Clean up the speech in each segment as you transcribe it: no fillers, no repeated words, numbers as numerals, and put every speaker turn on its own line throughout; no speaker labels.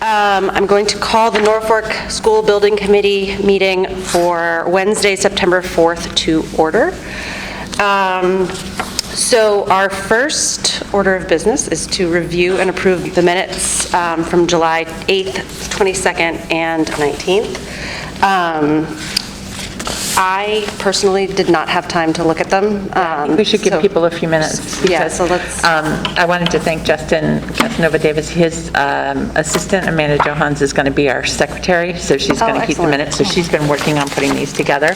I'm going to call the Norfolk School Building Committee meeting for Wednesday, September 4th to order. So our first order of business is to review and approve the minutes from July 8th, 22nd, and 19th. I personally did not have time to look at them.
We should give people a few minutes.
Yeah, so let's...
I wanted to thank Justin Casanova-Davis. His assistant, Amanda Johans, is going to be our secretary, so she's going to keep the minutes. So she's been working on putting these together.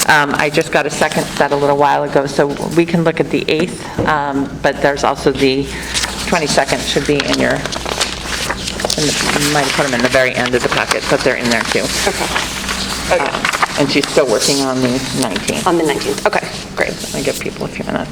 I just got a second set a little while ago, so we can look at the 8th, but there's also the 22nd should be in your... You might have put them in the very end of the packet, but they're in there too. Okay. And she's still working on the 19th.
On the 19th. Okay, great.
Let me give people a few minutes.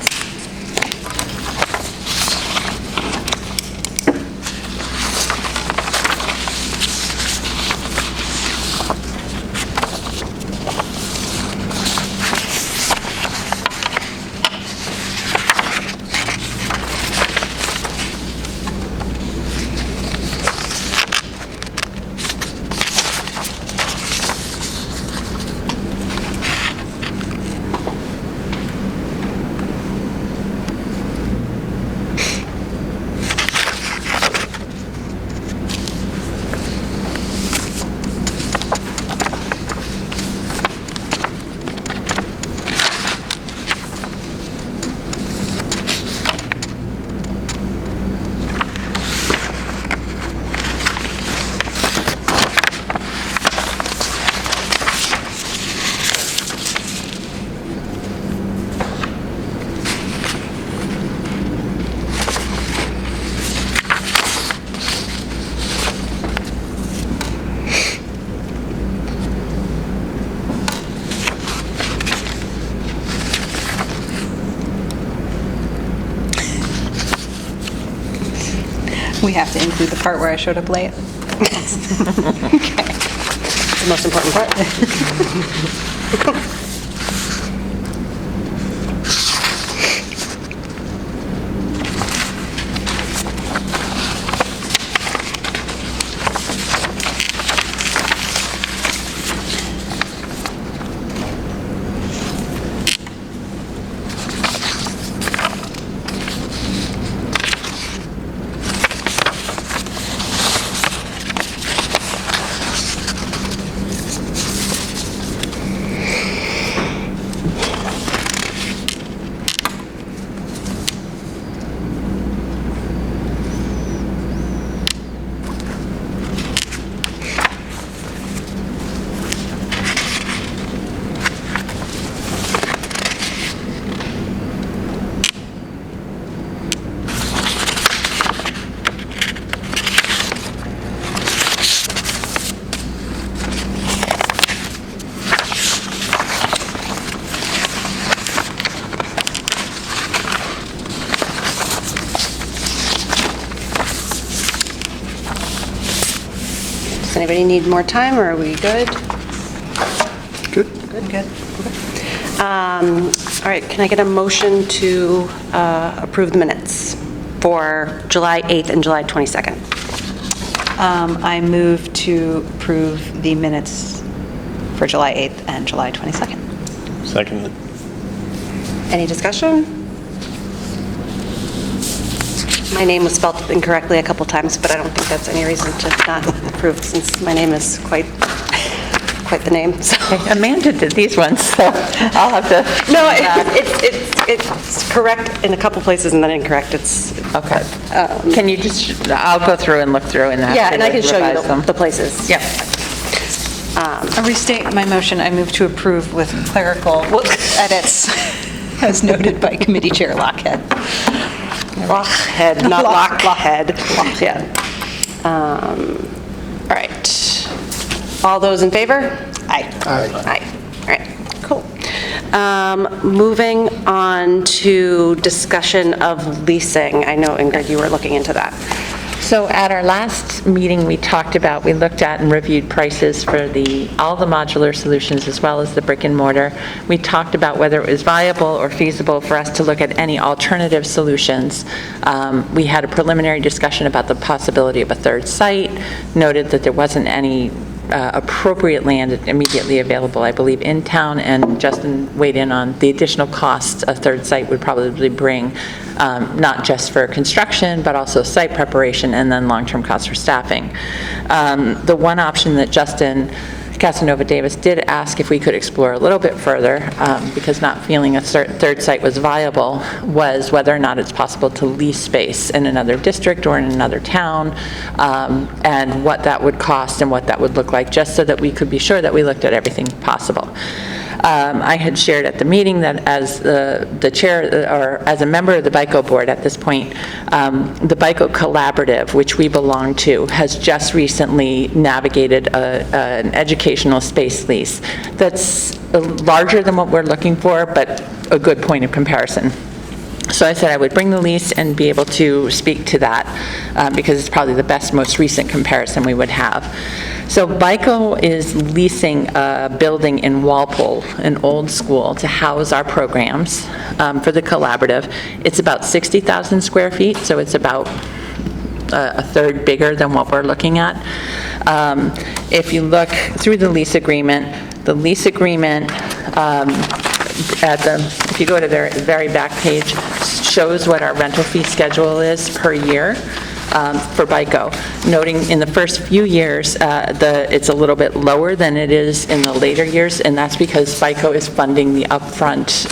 We have to include the part where I showed up late.
Okay. The most important part. Does anybody need more time, or are we good?
Good.
Good. All right, can I get a motion to approve the minutes for July 8th and July 22nd?
I move to approve the minutes for July 8th and July 22nd.
Second.
Any discussion? My name was spelled incorrectly a couple times, but I don't think that's any reason to not approve, since my name is quite the name. So.
Amanda did these ones, so I'll have to...
No, it's correct in a couple places and then incorrect. It's
okay. Can you just... I'll go through and look through and
yeah, and I can show you the places.
Yeah.
I'll restate my motion. I move to approve with clerical edits, as noted by Committee Chair Lockhead.
Lockhead, not Lockhead. Yeah. All right. All those in favor? Aye. Aye. All right, cool. Moving on to discussion of leasing. I know, Ingrid, you were looking into that.
So at our last meeting, we looked at and reviewed prices for all the modular solutions as well as the brick and mortar. We talked about whether it was viable or feasible for us to look at any alternative solutions. We had a preliminary discussion about the possibility of a third site, noted that there wasn't any appropriate land immediately available, I believe, in town, and Justin weighed in on the additional costs a third site would probably bring, not just for construction, but also site preparation and then long-term costs for staffing. The one option that Justin Casanova Davis did ask if we could explore a little bit further, because not feeling a third site was viable, was whether or not it's possible to lease space in another district or in another town, and what that would cost and what that would look like, just so that we could be sure that we looked at everything possible. I had shared at the meeting that as the chair, or as a member of the BICO board at this point, the BICO Collaborative, which we belong to, has just recently navigated an educational space lease that's larger than what we're looking for, but a good point of comparison. So I said I would bring the lease and be able to speak to that, because it's probably the most recent comparison we would have. So BICO is leasing a building in Walpole, an old school, to house our programs for the collaborative. It's about 60,000 square feet, so it's about a third bigger than what we're looking at. If you look through the lease agreement, if you go to their very back page, shows what our rental fee schedule is per year for BICO, noting in the first few years it's a little bit lower than it is in the later years, and that's because BICO is funding the upfront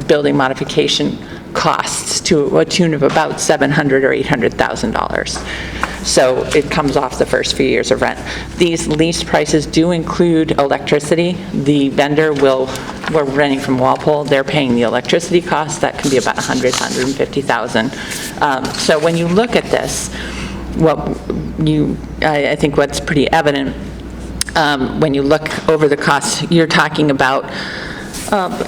building modification costs to a tune of about $700,000 or $800,000. So it comes off the first few years of rent. These lease prices do include electricity. The vendor we're renting from Walpole, they're paying the electricity costs. That can be about $100,000, $150,000. So when you look at this, I think what's pretty evident when you look over the costs, you're talking about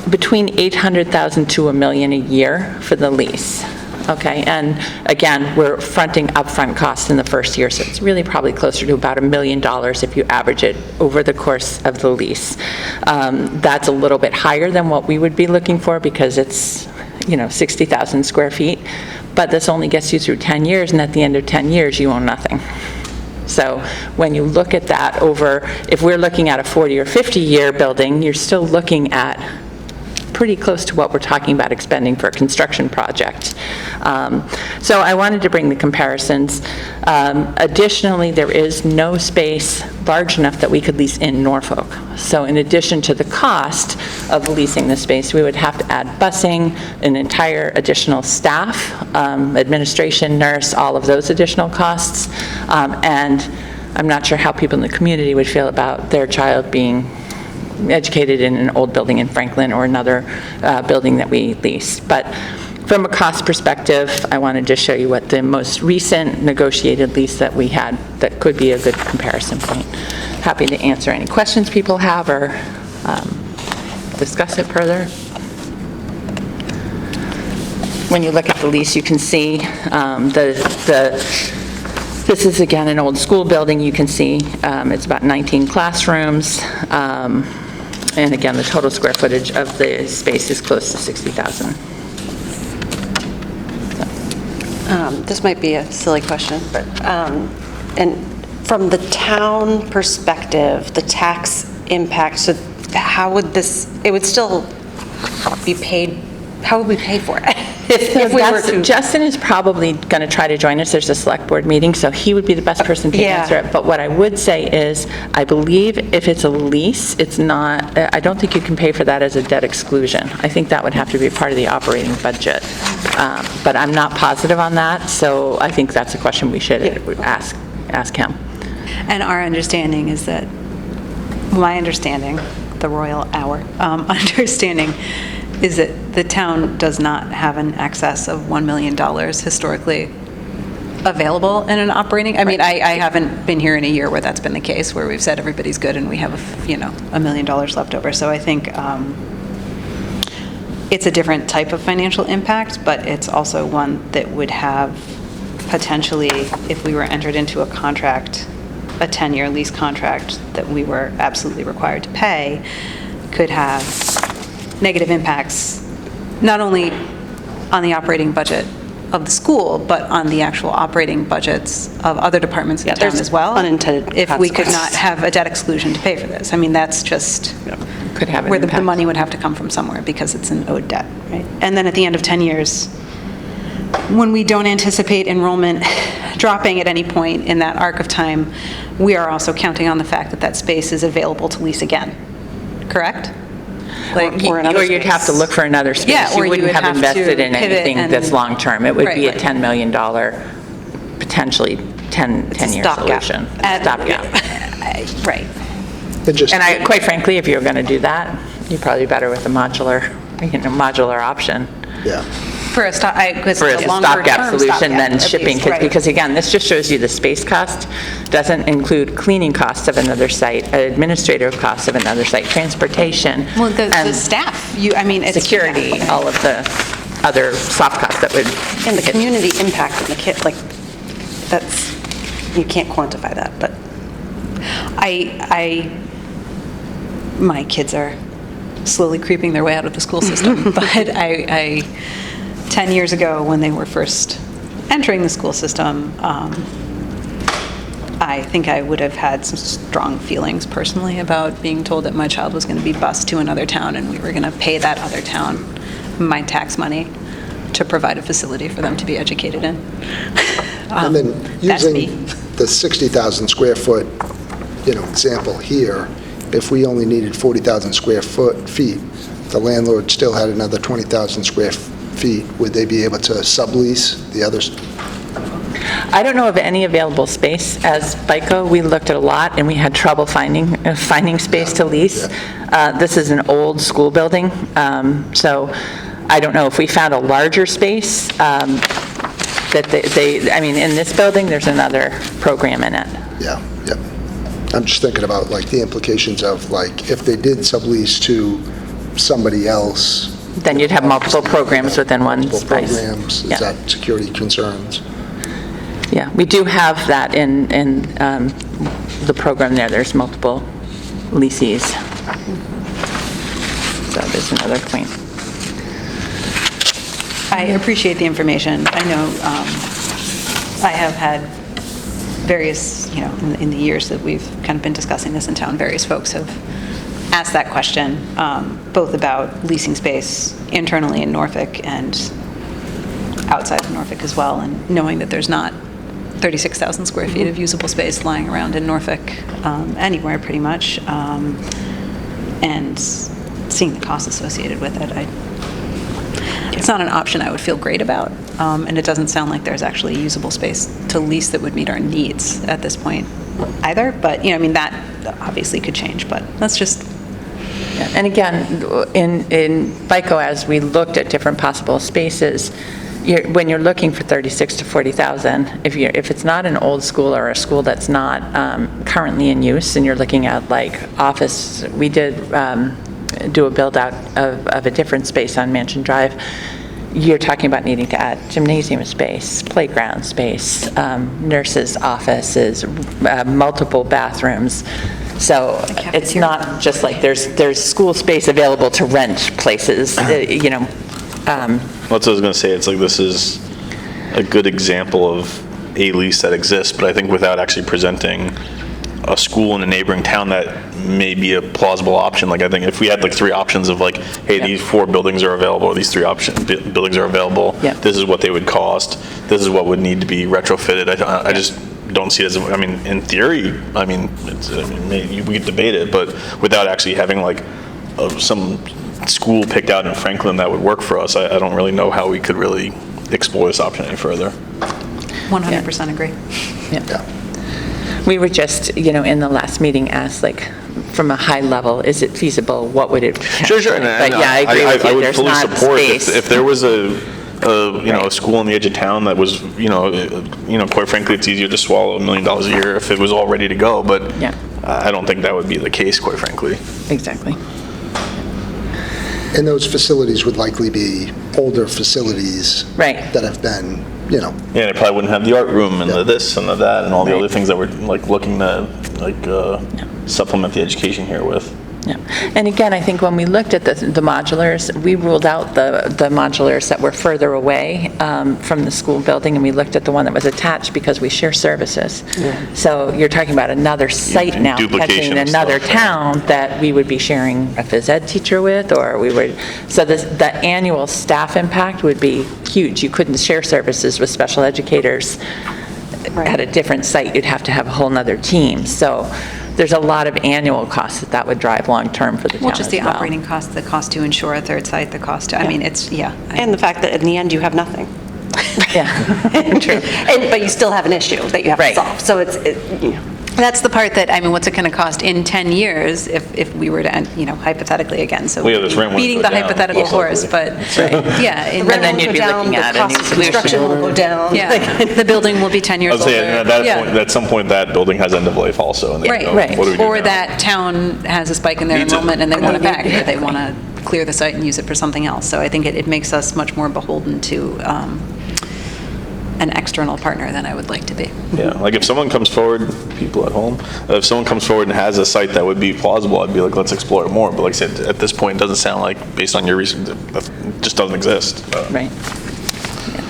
between $800,000 to $1 million a year for the lease. Okay, and again, we're fronting upfront costs in the first year, so it's really probably closer to about $1 million if you average it over the course of the lease. That's a little bit higher than what we would be looking for because it's 60,000 square feet, but this only gets you through 10 years, and at the end of 10 years, you own nothing. So when you look at that if we're looking at a 40 or 50-year building, you're still looking at pretty close to what we're talking about expending for a construction project. So I wanted to bring the comparisons. Additionally, there is no space large enough that we could lease in Norfolk. So in addition to the cost of leasing the space, we would have to add busing, an entire additional staff, administration, nurse, all of those additional costs. And I'm not sure how people in the community would feel about their child being educated in an old building in Franklin or another building that we lease. But from a cost perspective, I wanted to show you what the most recent negotiated lease that we had that could be a good comparison point. Happy to answer any questions people have or discuss it further. When you look at the lease, you can see this is again an old school building. You can see it's about 19 classrooms. And again, the total square footage of the space is close to 60,000.
This might be a silly question, but and from the town perspective, the tax impact, so how would it would still be paid, how would we pay for it? If we were to...
Justin is probably going to try to join us. There's a select board meeting, so he would be the best person to answer it. But what I would say is, I believe if it's a lease, it's not, I don't think you can pay for that as a debt exclusion. I think that would have to be part of the operating budget. But I'm not positive on that, so I think that's a question we should ask him.
And our understanding is that, my understanding, the royal hour, understanding is that the town does not have an excess of $1 million historically available in an operating. I mean, I haven't been here in a year where that's been the case, where we've said everybody's good and we have, $1 million left over. So I think it's a different type of financial impact, but it's also one that would have potentially, if we were entered into a contract, a 10-year lease contract that we were absolutely required to pay, could have negative impacts, not only on the operating budget of the school, but on the actual operating budgets of other departments in
Yeah,
town
there's
as well.
unintended
If we could not
consequences.
have a debt exclusion to pay for this. I mean, that's just
Could have an
where the
impact.
money would have to come from somewhere because it's an owed debt, right? And then at the end of 10 years, when we don't anticipate enrollment dropping at any point in that arc of time, we are also counting on the fact that that space is available to lease again, correct? Like,
Or another
Or you'd have to
space.
look for another space.
Yeah, or
You
you
wouldn't
would
have
have to
invested in
pivot
anything
and-
that's long-term. It would
Right,
be a
right.
$10 million, potentially 10-year
stopgap.
solution. Stopgap.
Right.
And just,
And quite frankly, if you were going to do that, you're probably better with a modular option
yeah.
For a stop, because
for a
the longer
stopgap
term
solution
stopgap,
than
at
shipping
least,
kids.
right.
Because again, this just shows you the space cost, doesn't include cleaning costs of another site, administrative costs of another site, transportation.
Well, the
and
staff, I mean, it's.
security, all of the other soft costs that would.
And the community impact on the kid, like, that's, you can't quantify that, but
My kids are slowly creeping their way out of the school system, but 10 years ago, when they were first entering the school system, I think I would have had some strong feelings personally about being told that my child was going to be bused to another town and we were going to pay that other town my tax money to provide a facility for them to be educated in.
And then
That's me.
using the 60,000 square foot, example here, if we only needed 40,000 square feet, the landlord still had another 20,000 square feet, would they be able to sublease the others?
I don't know of any available space. As FICO, we looked at a lot, and we had trouble finding space to lease. This is an old school building, so I don't know if we found a larger space, that in this building, there's another program in it.
Yeah, yep. I'm just thinking about like the implications of like, if they did sublease to somebody else.
Then you'd have multiple programs within one
Multiple
space.
programs, is
Yeah.
that security concerns?
Yeah, we do have that in the program there. There's multiple leases. So there's another point.
I appreciate the information. I know I have had various, in the years that we've kind of been discussing this in town, various folks have asked that question, both about leasing space internally in Norfolk and outside of Norfolk as well, and knowing that there's not 36,000 square feet of usable space lying around in Norfolk anywhere pretty much, and seeing the costs associated with it. It's not an option I would feel great about, and it doesn't sound like there's actually usable space to lease that would meet our needs at this point either, but, that obviously could change, but that's just.
And again, in FICO, as we looked at different possible spaces, when you're looking for 36 to 40,000, if it's not an old school or a school that's not currently in use, and you're looking at like office, we did do a build out of a different space on Mansion Drive. You're talking about needing to add gymnasium space, playground space, nurses' offices, multiple bathrooms. So it's not just like there's school space available to rent places,
That's what I was going to say. It's like this is a good example of a lease that exists, but I think without actually presenting a school in a neighboring town, that may be a plausible option. Like I think if we had like three options of like, hey, these four buildings are available, or these three buildings are available,
Yeah.
this is what they would cost, this is what would need to be retrofitted. I just don't see it as, in theory, we could debate it, but without actually having like some school picked out in Franklin that would work for us, I don't really know how we could really explore this option any further.
100% agree.
Yeah.
We were just, in the last meeting asked, like, from a high level, is it feasible? What would it?
Sure.
But yeah, I agree with
I
you.
would
There's
fully
not
support
space.
if there was a
Right.
school on the edge of town that was, quite frankly, it's easier to swallow $1 million a year if it was all ready to go. But
Yeah.
I don't think that would be the case, quite frankly.
Exactly.
And those facilities would likely be older facilities.
Right.
That have been you know,
Yeah, and it probably wouldn't have the art room and the this and the that and all the
Right.
other things that we're like looking to supplement the education here with.
Yeah. And again, I think when we looked at the modulars, we ruled out the modulars that were further away from the school building, and we looked at the one that was attached because we share services. So you're talking about another site now,
Duplication
catching
of
another
stuff.
town that we would be sharing a phys ed teacher with, or we would, so the annual staff impact would be huge. You couldn't share services with special educators at a different site. You'd have to have a whole nother team. So there's a lot of annual costs that would drive long-term for the town
Well, just the
as well.
operating costs, the cost to insure a third site, the cost to, I mean, it's, yeah.
And the fact that in the end, you have nothing.
Yeah, true.
But you still have an issue that you have to
Right.
solve. So
That's the part that, I mean, what's it going to cost in 10 years if we were to, hypothetically again, so
Well, yeah, this rent wouldn't
beating
go
the
down,
hypothetical
most
horse,
likely.
but, yeah.
And then you'd be looking at a new
The cost of construction will go down.
Yeah, the building will be 10
I
years
was
older.
saying, at that
Yeah.
point, at some point, that building has end of life also. And then,
Right,
right.
What do we do
Or
now?
that town has a spike in their
Needs it.
enrollment and they want it back, or they want to clear the site and use it for something else. So I think it makes us much more beholden to an external partner than I would like to be.
Yeah, like if someone comes forward, people at home, if someone comes forward and has a site that would be plausible, I'd be like, let's explore it more. But like I said, at this point, it doesn't sound like, based on your research, that just doesn't exist.
Right. Yeah.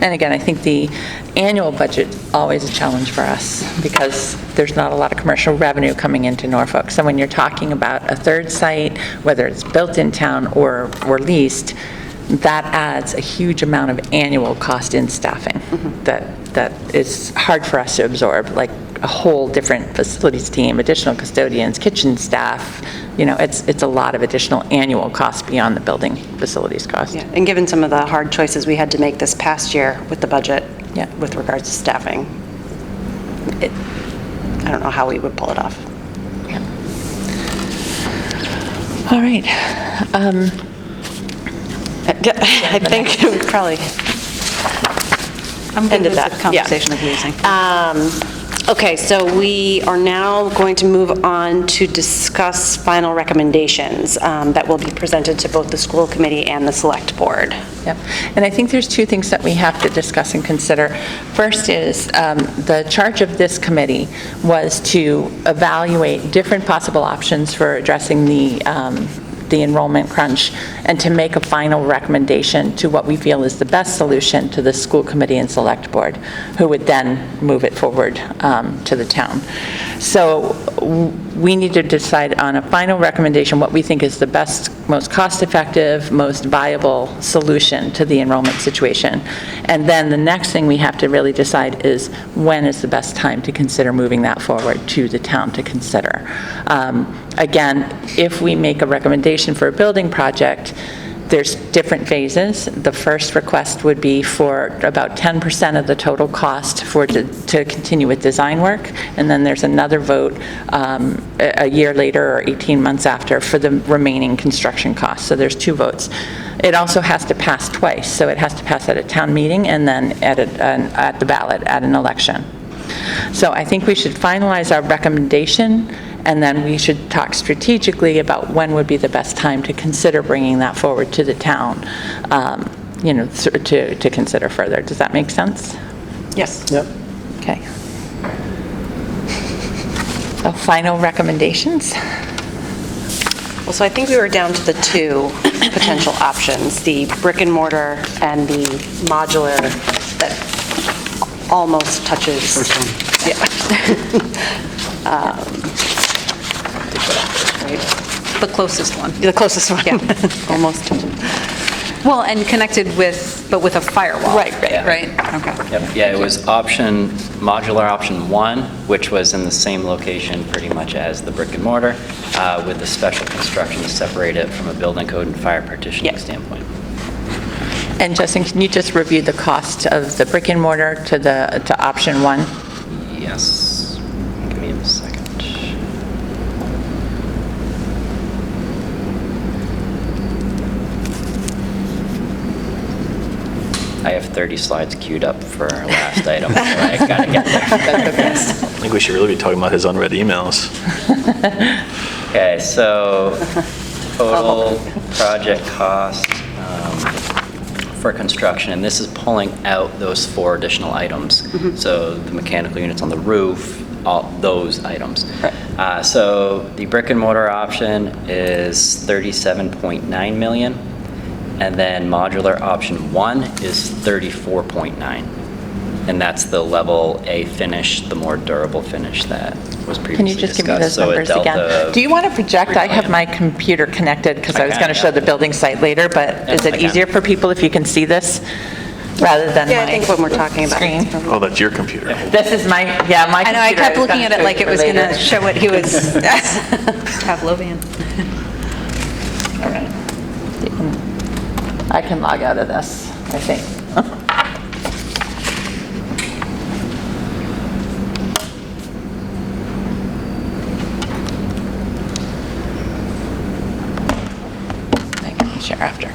And again, I think the annual budget always a challenge for us because there's not a lot of commercial revenue coming into Norfolk. So when you're talking about a third site, whether it's built in town or leased, that adds a huge amount of annual cost in staffing that is hard for us to absorb, like a whole different facilities team, additional custodians, kitchen staff. It's a lot of additional annual costs beyond the building facilities cost.
Yeah, and given some of the hard choices we had to make this past year with the budget,
Yeah.
with regards to staffing, I don't know how we would pull it off.
All right.
I think we probably
I'm good
ended
with
that.
the conversation of leasing.
Okay, so we are now going to move on to discuss final recommendations that will be presented to both the school committee and the select board.
Yep. And I think there's two things that we have to discuss and consider. First is the charge of this committee was to evaluate different possible options for addressing the enrollment crunch and to make a final recommendation to what we feel is the best solution to the school committee and select board, who would then move it forward to the town. So we need to decide on a final recommendation what we think is the best, most cost-effective, most viable solution to the enrollment situation. And then the next thing we have to really decide is when is the best time to consider moving that forward to the town to consider. Again, if we make a recommendation for a building project, there's different phases. The first request would be for about 10% of the total cost to continue with design work, and then there's another vote a year later or 18 months after for the remaining construction costs. So there's two votes. It also has to pass twice, so it has to pass at a town meeting and then at the ballot at an election. So I think we should finalize our recommendation, and then we should talk strategically about when would be the best time to consider bringing that forward to the town, to consider further. Does that make sense?
Yes.
Yep.
Okay. So final recommendations?
Well, so I think we were down to the two potential options, the brick and mortar and the modular that almost touches. Yeah.
The closest one.
The closest one.
Yeah.
Almost.
Well, and connected with, but with a firewall.
Right.
Right? Okay.
Yep, yeah, it was modular option one, which was in the same location pretty much as the brick and mortar, with the special construction to separate it from a building code and fire partitioning
Yep.
standpoint.
And Justin, can you just review the cost of the brick and mortar to option one?
Yes, give me a second. I have 30 slides queued up for our last item, so I gotta get there.
I think we should really be talking about his unread emails.
Okay, so total project cost for construction, and this is pulling out those 4 additional items. So the mechanical units on the roof, all those items. So the brick and mortar option is 37.9 million, and then modular option 1 is 34.9. And that's the level A finish, the more durable finish that was previously discussed.
Can you just give me those
So a
numbers
delta
again? Do you want to project? I have
$3
my computer connected because I was
I
going to
can,
show
yeah.
the building site later, but is
I
it
can.
easier for people if you can see this rather than
Yeah, I think when we're talking about
screen?
Oh, that's your computer.
This is my computer.
I know, I kept
was
looking
gonna
at it
show
like
you
it was
for
going to
later.
show what he was, Pavlovian.
All right. I can log out of this, I think. I can share after.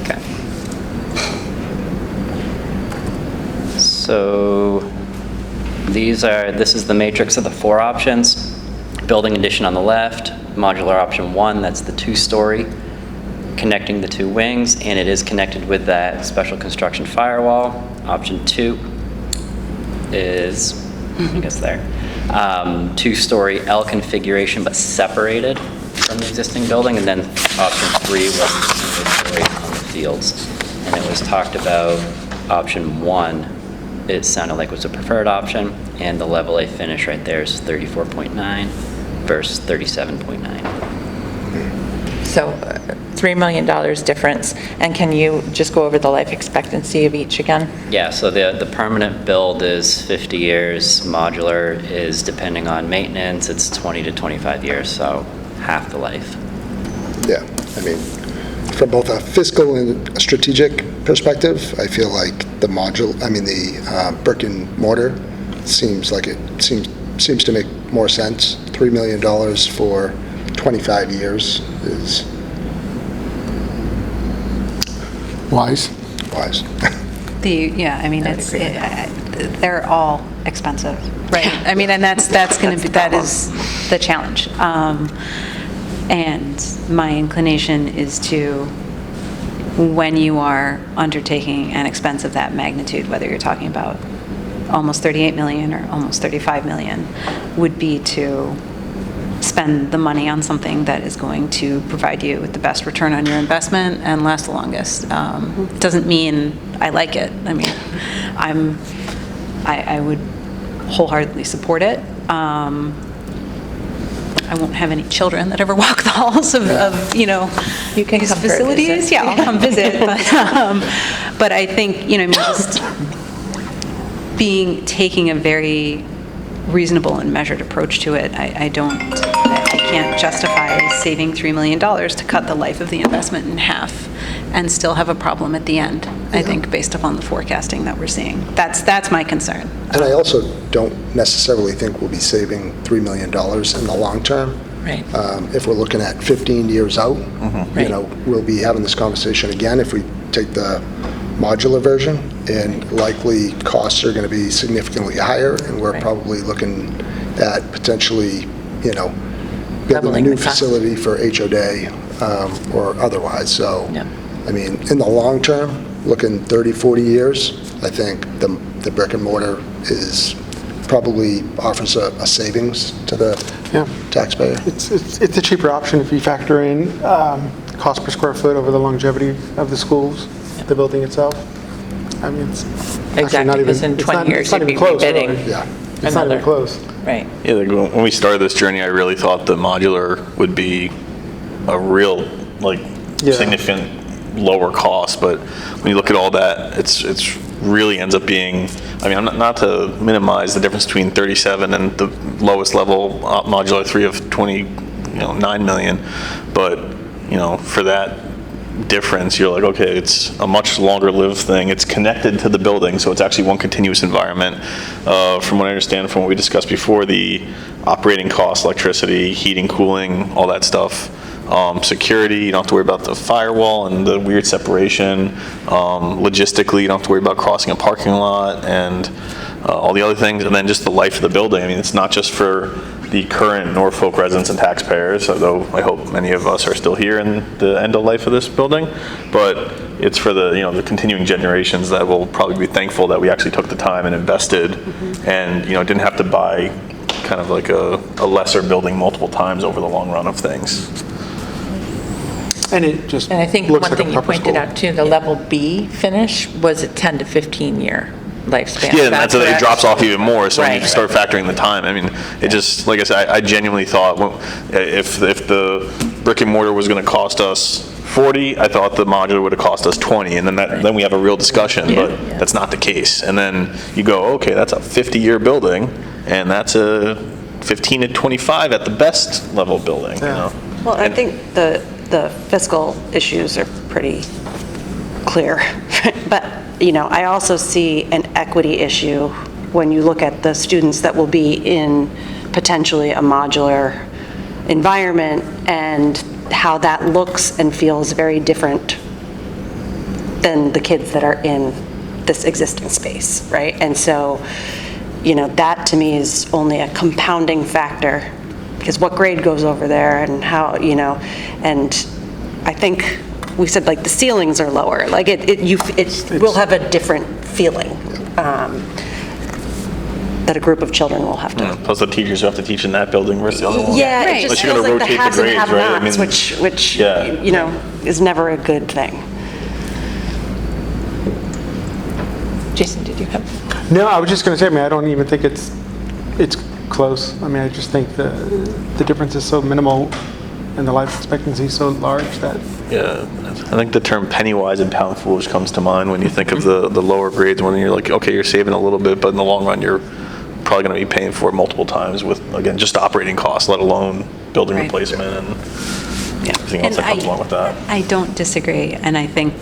Okay. So this is the matrix of the 4 options. Building addition on the left, modular option 1, that's the 2-story, connecting the 2 wings, and it is connected with that special construction firewall. Option 2 is, I guess there, 2-story L configuration, but separated from the existing building, and then option 3 was the single-story on the fields. And it was talked about option 1, it sounded like was a preferred option, and the level A finish right there is 34.9 versus 37.9.
So $3 million difference. And can you just go over the life expectancy of each again?
Yeah, so the permanent build is 50 years, modular is, depending on maintenance, it's 20 to 25 years, so half the life.
Yeah, I mean, from both a fiscal and a strategic perspective, I feel like the brick and mortar seems to make more sense. $3 million for 25 years is
Wise.
wise.
Yeah, I mean, they're all expensive, right? I mean, and that is the challenge. And my inclination is to, when you are undertaking an expense of that magnitude, whether you're talking about almost 38 million or almost 35 million, would be to spend the money on something that is going to provide you with the best return on your investment and last the longest. Doesn't mean I like it. I mean, I would wholeheartedly support it. I won't have any children that ever walk the halls of
You can
these
come for a
facilities.
visit.
Yeah, I'll come visit. But I think, just taking a very reasonable and measured approach to it, I can't justify saving $3 million to cut the life of the investment in half and still have a problem at the end, I think, based upon the forecasting that we're seeing. That's my concern.
And I also don't necessarily think we'll be saving $3 million in the long term.
Right.
If we're looking at 15 years out,
Right.
we'll be having this conversation again if we take the modular version, and likely costs are going to be significantly higher, and we're
Right.
probably looking at potentially, building a
Doubling
new
the cost.
facility for HOD or otherwise. So,
Yeah.
I mean, in the long term, looking 30, 40 years, I think the brick and mortar probably offers a savings to the
Yeah.
taxpayer.
It's a cheaper option if you factor in cost per square foot over the longevity of the schools, the building itself. I mean, it's actually
Exactly,
not even...
because in
it's
20
not-
years,
it's not
you'd
even
be
close, really.
rebidding.
Yeah.
It's not even
another-
close.
Right.
Yeah, like when we started this journey, I really thought the modular would be a real,
Yeah.
significant lower cost, but when you look at all that, it's really ends up being, I mean, not to minimize the difference between 37 and the lowest level modular 3 of 29 million, but, for that difference, you're like, okay, it's a much longer lived thing. It's connected to the building, so it's actually one continuous environment. From what I understand, from what we discussed before, the operating costs, electricity, heating, cooling, all that stuff. Security, you don't have to worry about the firewall and the weird separation. Logistically, you don't have to worry about crossing a parking lot and all the other things. And then just the life of the building. I mean, it's not just for the current Norfolk residents and taxpayers, although I hope many of us are still here in the end of life of this building, but it's for the, the continuing generations that will probably be thankful that we actually took the time and invested and, didn't have to buy kind of like a lesser building multiple times over the long run of things.
And it just
And I think
looks
one
like a
thing you
proper
pointed
school.
out too, the level B finish was a 10 to 15 year lifespan.
Yeah, and that's it. It
correct?
drops off even more. So when you
Right.
start factoring the time, I mean, it just, like I said, I genuinely thought if the brick and mortar was going to cost us 40, I thought the modular would have cost us 20, and then we have a real discussion. But that's not the case. And then you go, okay, that's a 50-year building, and that's a 15 to 25 at the best level building.
Well, I think the fiscal issues are pretty clear. But, I also see an equity issue when you look at the students that will be in potentially a modular environment and how that looks and feels very different than the kids that are in this existing space, right? And so, that to me is only a compounding factor, because what grade goes over there and how, and I think we said like the ceilings are lower, like it will have a different feeling that a group of children will have to.
Plus the teachers who have to teach in that building versus the other one.
Yeah,
Right.
it
Unless
just
you're
feels
gonna
like the
rotate the
haves and
grades, right? I
have-nots,
mean,
which
yeah.
is never a good thing.
Jason, did you have?
No, I was just going to say, I don't even think it's close. I just think the difference is so minimal and the life expectancy is so large that.
Yeah, I think the term penny wise and pound foolish comes to mind when you think of the lower grades, when you're like, okay, you're saving a little bit, but in the long run, you're probably going to be paying for it multiple times with, again, just operating costs, let alone building
Right.
replacement and everything else that comes along with that.
I don't disagree, and I think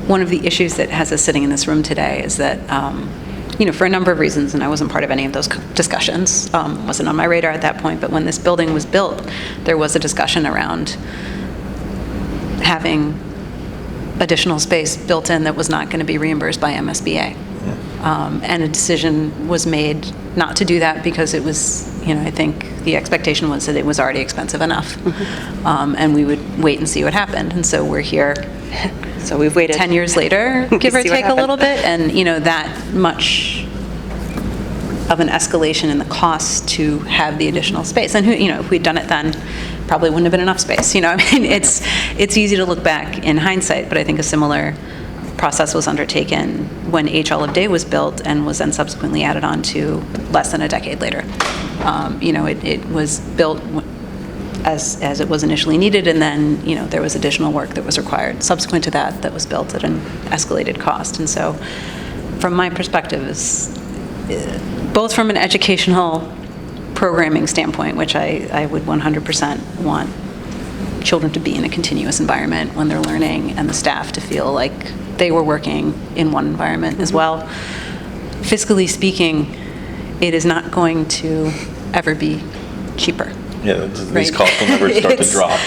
one of the issues that has us sitting in this room today is that, for a number of reasons, and I wasn't part of any of those discussions, wasn't on my radar at that point, but when this building was built, there was a discussion around having additional space built in that was not going to be reimbursed by MSBA. And a decision was made not to do that because it was, I think the expectation was that it was already expensive enough. And we would wait and see what happened. And so we're here.
So we've waited
10 years later, give or
See what
take a
happened.
little bit, and that much of an escalation in the cost to have the additional space. And if we'd done it then, probably wouldn't have been enough space. It's easy to look back in hindsight, but I think a similar process was undertaken when H. Olive Day was built and was then subsequently added on to less than a decade later. It was built as it was initially needed, and then, there was additional work that was required subsequent to that was built at an escalated cost. And so, from my perspective, both from an educational programming standpoint, which I would 100% want children to be in a continuous environment when they're learning, and the staff to feel like they were working in one environment as well. Fiscally speaking, it is not going to ever be cheaper.
Yeah, these
Right.
costs will never start to drop.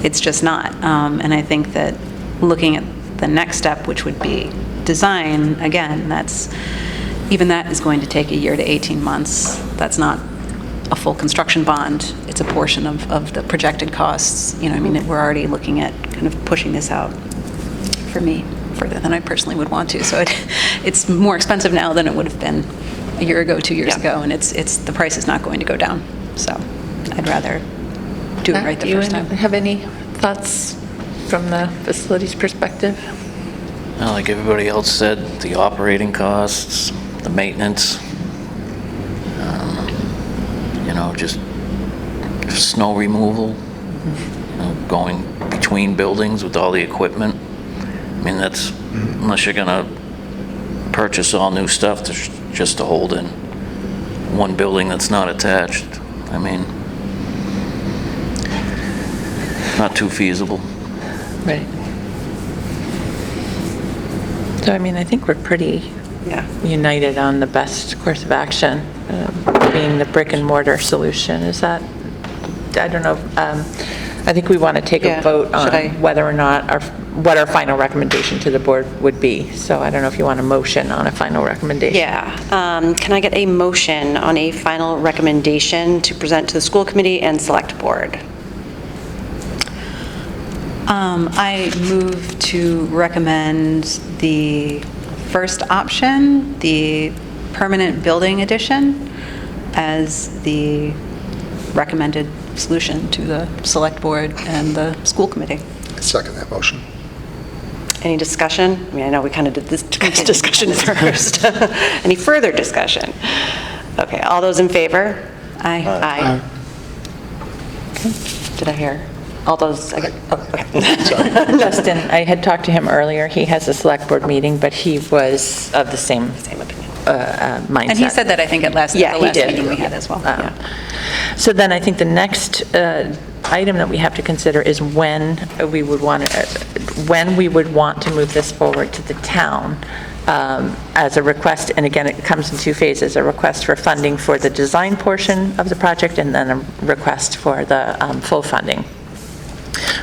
It's just not. And I think that looking at the next step, which would be design, again, even that is going to take a year to 18 months. That's not a full construction bond. It's a portion of the projected costs. We're already looking at kind of pushing this out, for me, further than I personally would want to. So it's more expensive now than it would have been a year ago, 2 years ago, and the price is not going to go down. So I'd rather do it right the first time.
Do you have any thoughts from the facilities perspective?
Well, like everybody else said, the operating costs, the maintenance, just snow removal, going between buildings with all the equipment. That's, unless you're gonna purchase all new stuff just to hold in one building that's not attached. not too feasible.
Right. So, I mean, I think we're pretty
Yeah.
united on the best course of action, being the brick and mortar solution. Is that, I don't know, I think we want to take
Yeah,
a vote
should I-
on whether or not, what our final recommendation to the board would be. So I don't know if you want a motion on a final recommendation.
Yeah. Can I get a motion on a final recommendation to present to the school committee and select board?
I move to recommend the first option, the permanent building addition, as the recommended solution to the select board and the school committee.
I second that motion.
Any discussion? I mean, I know we kind of did this discussion first. Any further discussion? Okay, all those in favor?
Aye.
Aye. Okay. Did I hear? All those, okay.
Justin, I had talked to him earlier. He has a select board meeting, but he was of the same
opinion.
mindset.
And he said that, I think, at the last
Yeah, he did.
meeting we had as well. Yeah.
So then I think the next item that we have to consider is when we would want to move this forward to the town as a request. And again, it comes in two phases: a request for funding for the design portion of the project, and then a request for the full funding.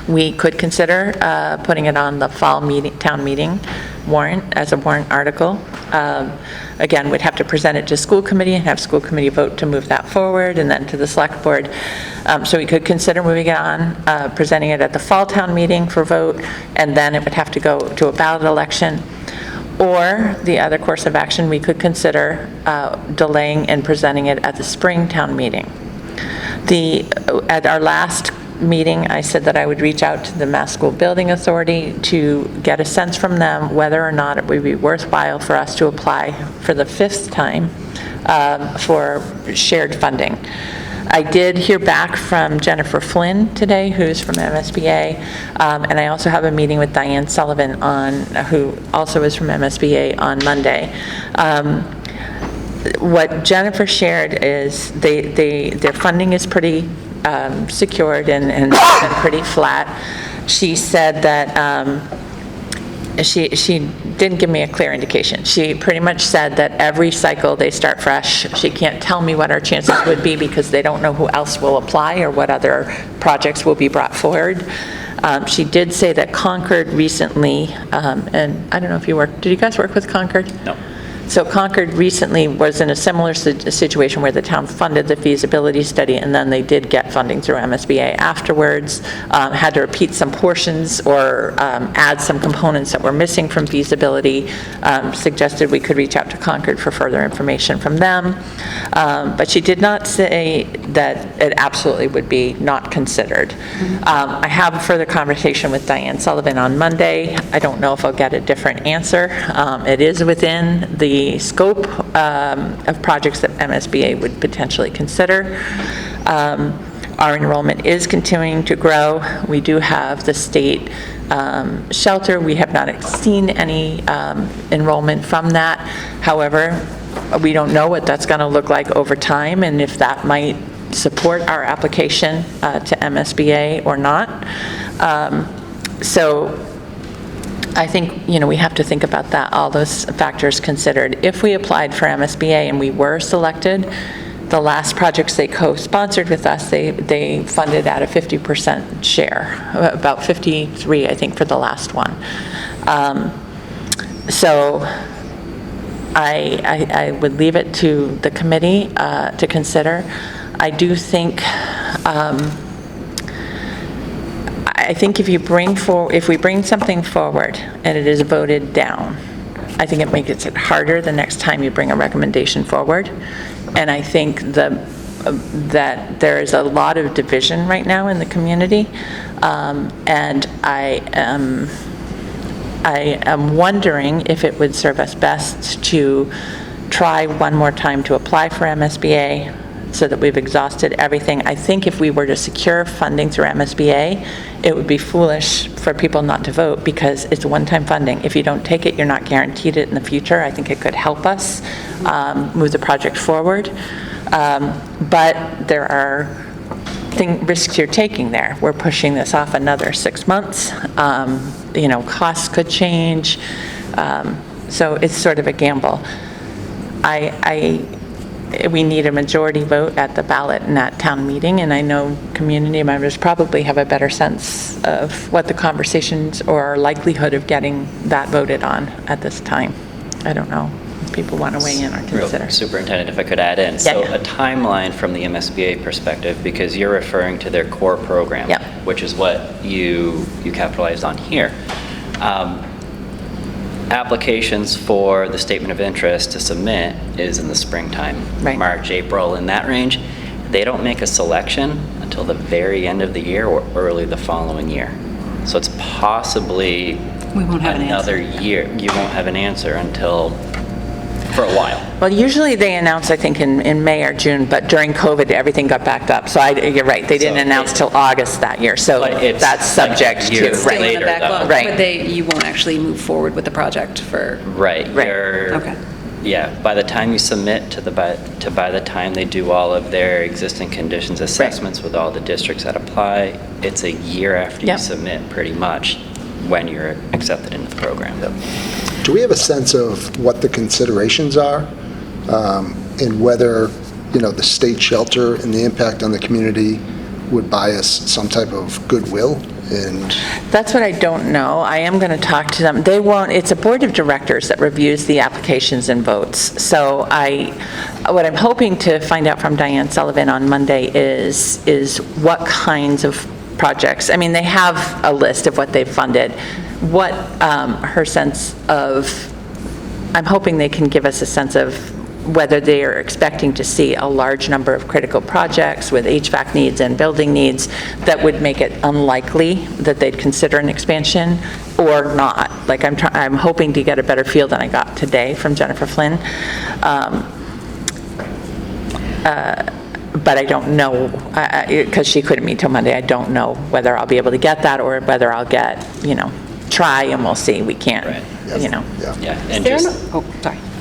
We could consider putting it on the fall town meeting warrant as a warrant article. Again, we'd have to present it to school committee and have school committee vote to move that forward, and then to the select board. So we could consider moving it on, presenting it at the fall town meeting for vote, and then it would have to go to a ballot election. Or the other course of action, we could consider delaying and presenting it at the spring town meeting. At our last meeting, I said that I would reach out to the Mass School Building Authority to get a sense from them whether or not it would be worthwhile for us to apply for the 5th time for shared funding. I did hear back from Jennifer Flynn today, who's from MSBA, and I also have a meeting with Diane Sullivan, who also is from MSBA, on Monday. What Jennifer shared is their funding is pretty secured and pretty flat. She said that she didn't give me a clear indication. She pretty much said that every cycle they start fresh. She can't tell me what our chances would be because they don't know who else will apply or what other projects will be brought forward. She did say that Concord recently, and I don't know if did you guys work with Concord?
No.
So Concord recently was in a similar situation where the town funded the feasibility study, and then they did get funding through MSBA afterwards, had to repeat some portions or add some components that were missing from feasibility, suggested we could reach out to Concord for further information from them. But she did not say that it absolutely would be not considered. I have a further conversation with Diane Sullivan on Monday. I don't know if I'll get a different answer. It is within the scope of projects that MSBA would potentially consider. Our enrollment is continuing to grow. We do have the state shelter. We have not seen any enrollment from that. However, we don't know what that's going to look like over time and if that might support our application to MSBA or not. So I think, we have to think about that, all those factors considered. If we applied for MSBA and we were selected, the last projects they co-sponsored with us, they funded at a 50% share, about 53, I think, for the last one. So I would leave it to the committee to consider. I do think, I think if we bring something forward and it is voted down, I think it makes it harder the next time you bring a recommendation forward. And I think that there is a lot of division right now in the community. And I am wondering if it would serve us best to try one more time to apply for MSBA so that we've exhausted everything. I think if we were to secure funding through MSBA, it would be foolish for people not to vote because it's one-time funding. If you don't take it, you're not guaranteed it in the future. I think it could help us move the project forward. But there are risks you're taking there. We're pushing this off another 6 months. Costs could change. So it's sort of a gamble. We need a majority vote at the ballot in that town meeting, and I know community members probably have a better sense of what the conversations or likelihood of getting that voted on at this time. I don't know if people want to weigh in or consider.
Superintendent, if I could add in. So a timeline from the MSBA perspective, because you're referring to their core program, which is what you capitalized on here. Applications for the statement of interest to submit is in the springtime, March, April, in that range. They don't make a selection until the very end of the year or early the following year. So it's possibly
We won't have
another
an answer.
year. You won't have an answer until for a while.
Well, usually they announce, I think, in May or June, but during COVID, everything got backed up. So you're right, they didn't announce till August that year. So that's subject to.
years
Still in
later,
the backlog,
though. Right.
but you won't actually move forward with the project for...
Right.
Okay.
Yeah, by the time you submit by the time they do all of their existing conditions assessments with all the districts that apply, it's a year after you submit pretty much when you're accepted into the program.
Do we have a sense of what the considerations are and whether, the state shelter and the impact on the community would buy us some type of goodwill? And
That's what I don't know. I am going to talk to them. They won't, it's a board of directors that reviews the applications and votes. So what I'm hoping to find out from Diane Sullivan on Monday is what kinds of projects. I mean, they have a list of what they've funded. What her sense of, I'm hoping they can give us a sense of whether they are expecting to see a large number of critical projects with HVAC needs and building needs that would make it unlikely that they'd consider an expansion or not. Like I'm hoping to get a better feel than I got today from Jennifer Flynn. But I don't know, because she couldn't meet till Monday, I don't know whether I'll be able to get that or whether I'll get, try and we'll see. We can't,
Yeah, and
There are
just...
no,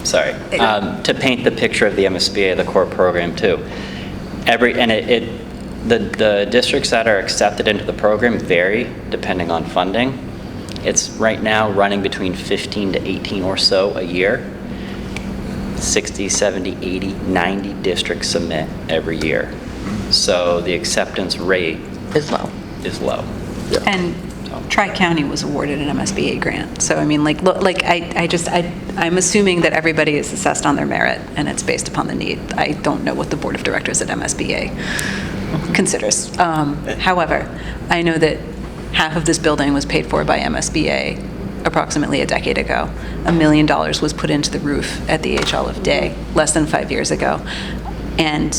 Sorry. To paint the picture of the MSBA, the core program too. The districts that are accepted into the program vary depending on funding. It's right now running between 15 to 18 or so a year. 60, 70, 80, 90 districts submit every year. So the acceptance rate
is low.
And Tri-County was awarded an MSBA grant. So, I mean, I'm assuming that everybody is assessed on their merit, and it's based upon the need. I don't know what the board of directors at MSBA considers. However, I know that half of this building was paid for by MSBA approximately a decade ago. $1 million was put into the roof at the H. Olive Day less than 5 years ago. And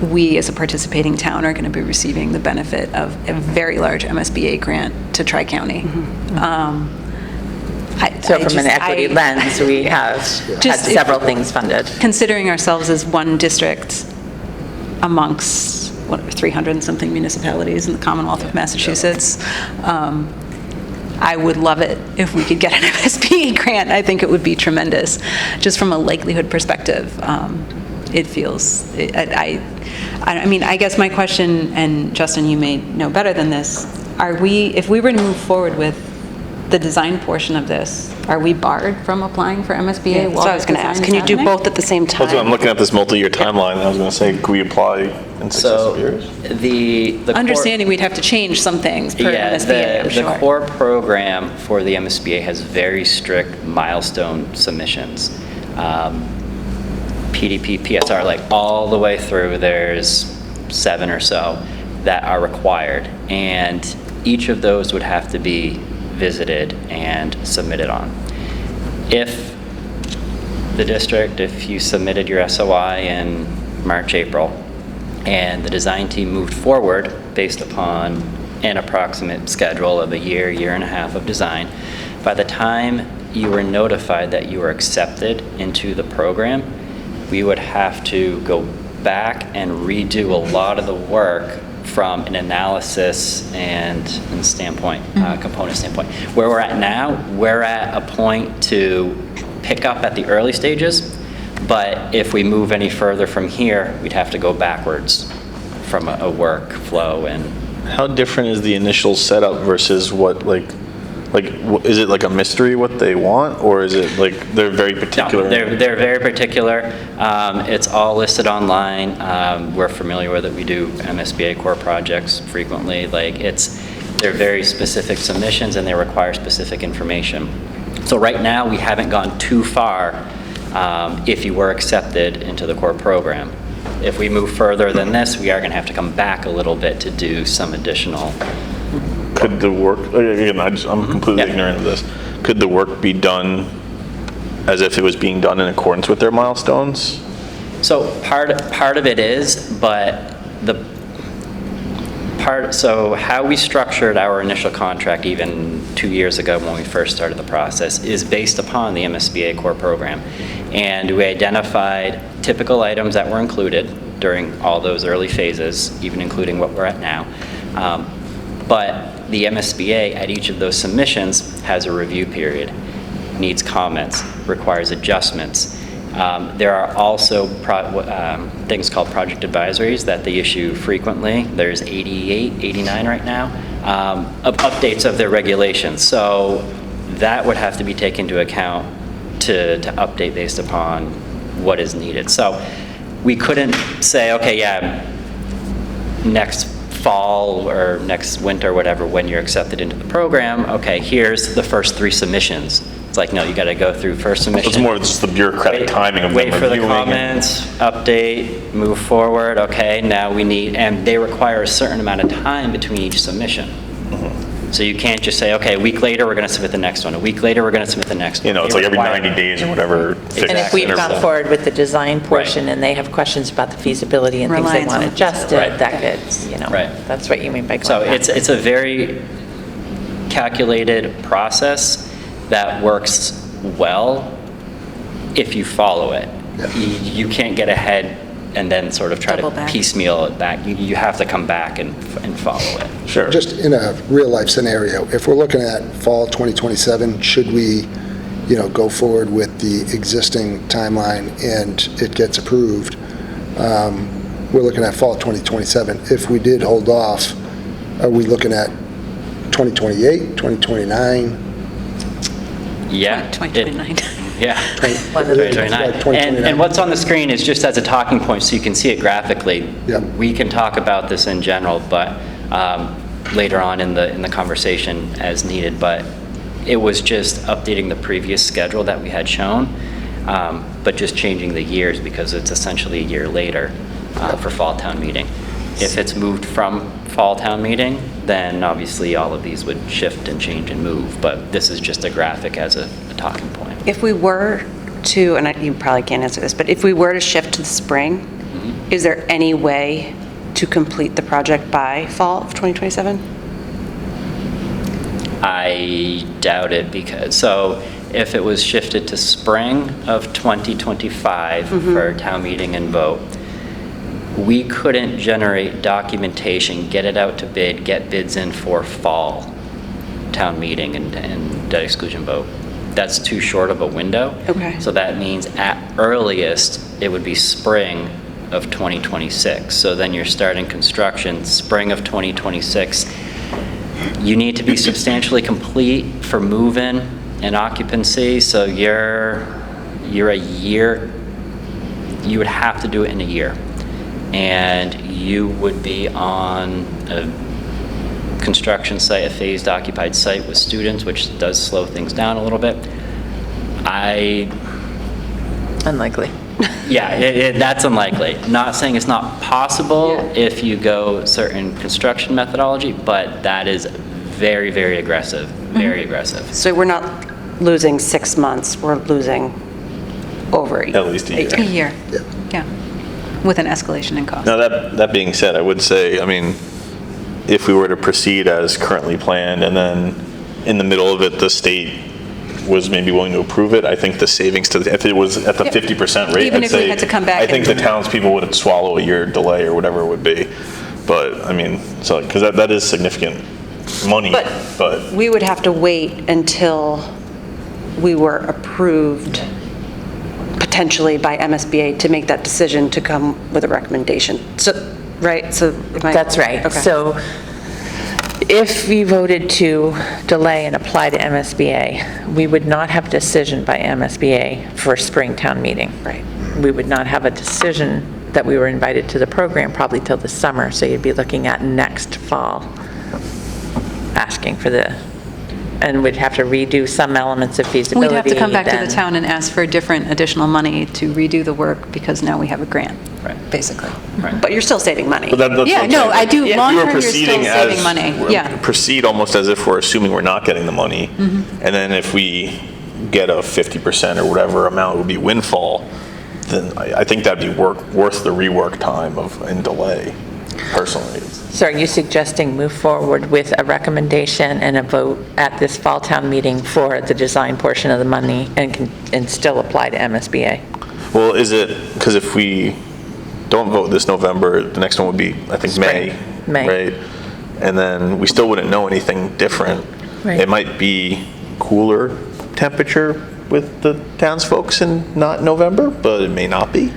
we, as a participating town, are going to be receiving the benefit of a very large MSBA grant to Tri-County.
So from an equity lens, we have had several things funded.
Considering ourselves as one district amongst, 300 and something municipalities in the Commonwealth of Massachusetts, I would love it if we could get an MSBA grant. I think it would be tremendous. Just from a likelihood perspective, it feels, I mean, I guess my question, and Justin, you may know better than this, if we were to move forward with the design portion of this, are we barred from applying for MSBA?
so I was going to ask, can you do both at the same time?
I'm looking at this multi-year timeline, and I was going to say, could we apply in successive years?
The core-
Understanding we'd have to change some things per MSBA, I'm sure.
The core program for the MSBA has very strict milestone submissions. PDP, PSR, like all the way through, there's 7 or so that are required. And each of those would have to be visited and submitted on. If the district, if you submitted your SOI in March, April, and the design team moved forward based upon an approximate schedule of a year, year and a half of design, by the time you were notified that you were accepted into the program, we would have to go back and redo a lot of the work from an analysis and standpoint, component standpoint. Where we're at now, we're at a point to pick up at the early stages, but if we move any further from here, we'd have to go backwards from a workflow. And
How different is the initial setup versus what, is it like a mystery what they want, or is it like they're very particular?
No, they're very particular. It's all listed online. We're familiar with it. We do MSBA core projects frequently. They're very specific submissions, and they require specific information. So right now, we haven't gone too far if you were accepted into the core program. If we move further than this, we are going to have to come back a little bit to do some additional.
Could the work, again, I'm completely ignorant of this, could the work be done as if it was being done in accordance with their milestones?
So part of it is, but so how we structured our initial contract even 2 years ago when we first started the process is based upon the MSBA core program. And we identified typical items that were included during all those early phases, even including what we're at now. But the MSBA at each of those submissions has a review period, needs comments, requires adjustments. There are also things called project advisories that they issue frequently. There's 88, 89 right now, of updates of their regulations. So that would have to be taken into account to update based upon what is needed. So we couldn't say, okay, yeah, next fall or next winter, whatever, when you're accepted into the program, okay, here's the first 3 submissions. It's like, no, you got to go through first submission.
It's more just the bureaucratic timing of them
Wait for the
reviewing
comments, update, move forward. Okay, now we need, and they require a certain amount of time between each submission. So you can't just say, okay, a week later, we're going to submit the next one. A week later, we're going to submit the next one.
It's like every 90 days or whatever.
And if we've gone forward with the design portion and they have questions about the feasibility and things they
Reliance
want
on-
adjusted,
Right.
that could,
Right.
that's what you mean by going
So
back.
it's a very calculated process that works well if you follow it. You can't get ahead and then sort of try
Double
to
back.
piecemeal it back. You have to come back and follow it.
Sure.
Just in a real-life scenario, if we're looking at fall 2027, should we, go forward with the existing timeline and it gets approved? We're looking at fall 2027. If we did hold off, are we looking at 2028, 2029?
Yeah.
2029.
Yeah.
One of the-
2029. And what's on the screen is just as a talking point, so you can see it graphically.
Yep.
We can talk about this in general, but later on in the conversation as needed. But it was just updating the previous schedule that we had shown, but just changing the years because it's essentially a year later for fall town meeting. If it's moved from fall town meeting, then obviously all of these would shift and change and move. But this is just a graphic as a talking point.
If we were to, and you probably can't answer this, but if we were to shift to the spring, is there any way to complete the project by fall of 2027?
I doubt it so if it was shifted to spring of 2025 for town meeting and vote, we couldn't generate documentation, get it out to bid, get bids in for fall town meeting and debt exclusion vote. That's too short of a window.
Okay.
So that means at earliest, it would be spring of 2026. So then you're starting construction spring of 2026. You need to be substantially complete for move-in and occupancy. So you're a year, you would have to do it in a year. And you would be on a construction site, a phased occupied site with students, which does slow things down a little bit.
Unlikely.
Yeah, that's unlikely. Not saying it's not possible if you go certain construction methodology, but that is very, very aggressive, very aggressive.
So we're not losing 6 months, we're losing over
At least a year.
A year.
Yeah.
Yeah. With an escalation in cost.
Now, that being said, I would say, if we were to proceed as currently planned, and then in the middle of it, the state was maybe willing to approve it, I think the savings if it was at the 50% rate,
Even
I'd
if we
say,
had to come back
I think
and-
the townspeople would swallow a year delay or whatever it would be. But, because that is significant money, but.
We would have to wait until we were approved potentially by MSBA to make that decision to come with a recommendation. So right? So
That's right.
Okay.
So if we voted to delay and apply to MSBA, we would not have a decision by MSBA for spring town meeting.
Right.
We would not have a decision that we were invited to the program probably till the summer, so you'd be looking at next fall, asking for and we'd have to redo some elements of feasibility.
We'd have to come back to the
then-
town and ask for different additional money to redo the work because now we have a grant,
Right.
basically.
But you're still saving money.
But that's
Yeah,
what I'm
no,
saying.
I do,
If
long
we were
term, you're still
proceeding
saving
as-
money, yeah.
Proceed almost as if we're assuming we're not getting the money, and then if we get a 50% or whatever amount would be windfall, then I think that'd be worth the rework time and delay, personally.
So are you suggesting move forward with a recommendation and a vote at this fall town meeting for the design portion of the money and still apply to MSBA?
Well, is it, because if we don't vote this November, the next one would be, I think, May.
May.
Right? And then we still wouldn't know anything different.
Right.
It might be cooler temperature with the townsfolk in not November, but it may not be.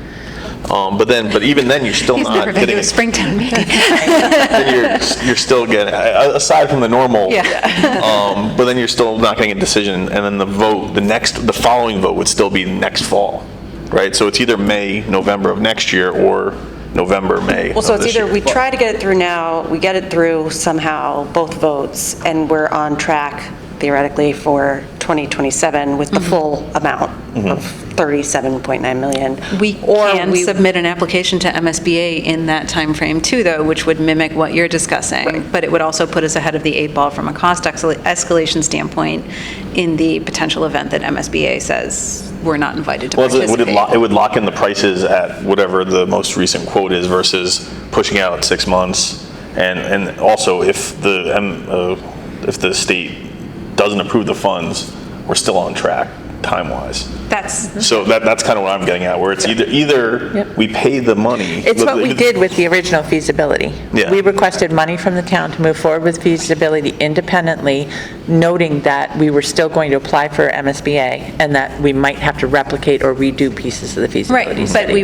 But even then, you're still
He's
not
never been to
getting,
a Springtown meeting.
then you're still getting, aside from the normal.
Yeah.
But then you're still not getting a decision, and then the following vote would still be next fall, right? So it's either May, November of next year, or November, May
Well, so
of
it's
this
either
year.
we try to get it through now, we get it through somehow, both votes, and we're on track theoretically for 2027 with the full amount of 37.9 million.
We can submit an application to MSBA in that timeframe too, though, which would mimic what you're discussing, but it would also put us ahead of the 8 ball from a cost escalation standpoint in the potential event that MSBA says we're not invited to
Well,
participate.
it would lock in the prices at whatever the most recent quote is versus pushing out 6 months. And also, if the state doesn't approve the funds, we're still on track time-wise. So that's kind of what I'm getting at, where it's either
Yep.
we pay the money.
It's what we did with the original feasibility.
Yeah.
We requested money from the town to move forward with feasibility independently, noting that we were still going to apply for MSBA and that we might have to replicate or redo pieces of the feasibility
Right,
study.
but we